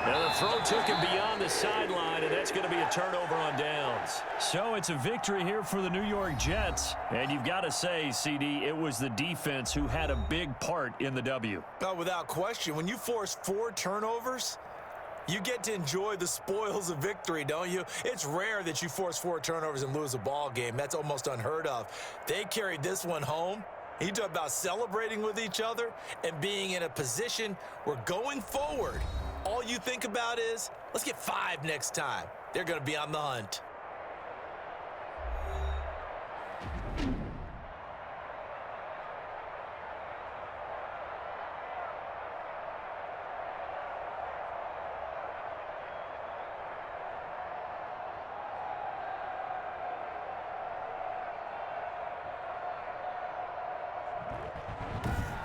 Now the throw took him beyond the sideline, and that's going to be a turnover on downs. So it's a victory here for the New York Jets. And you've got to say, CD, it was the defense who had a big part in the W. Oh, without question. When you force 4 turnovers, you get to enjoy the spoils of victory, don't you? It's rare that you force 4 turnovers and lose a ball game. That's almost unheard of. They carried this one home. You talk about celebrating with each other and being in a position where going forward, all you think about is, let's get 5 next time. They're going to be on the hunt.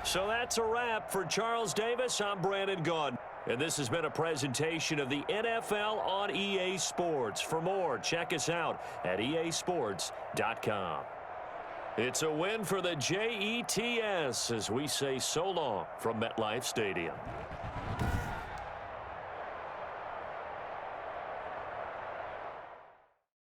So that's a wrap. For Charles Davis, I'm Brandon Gaudin. And this has been a presentation of the NFL on EA Sports. For more, check us out at easports.com. It's a win for the Jets as we say so long from MetLife Stadium.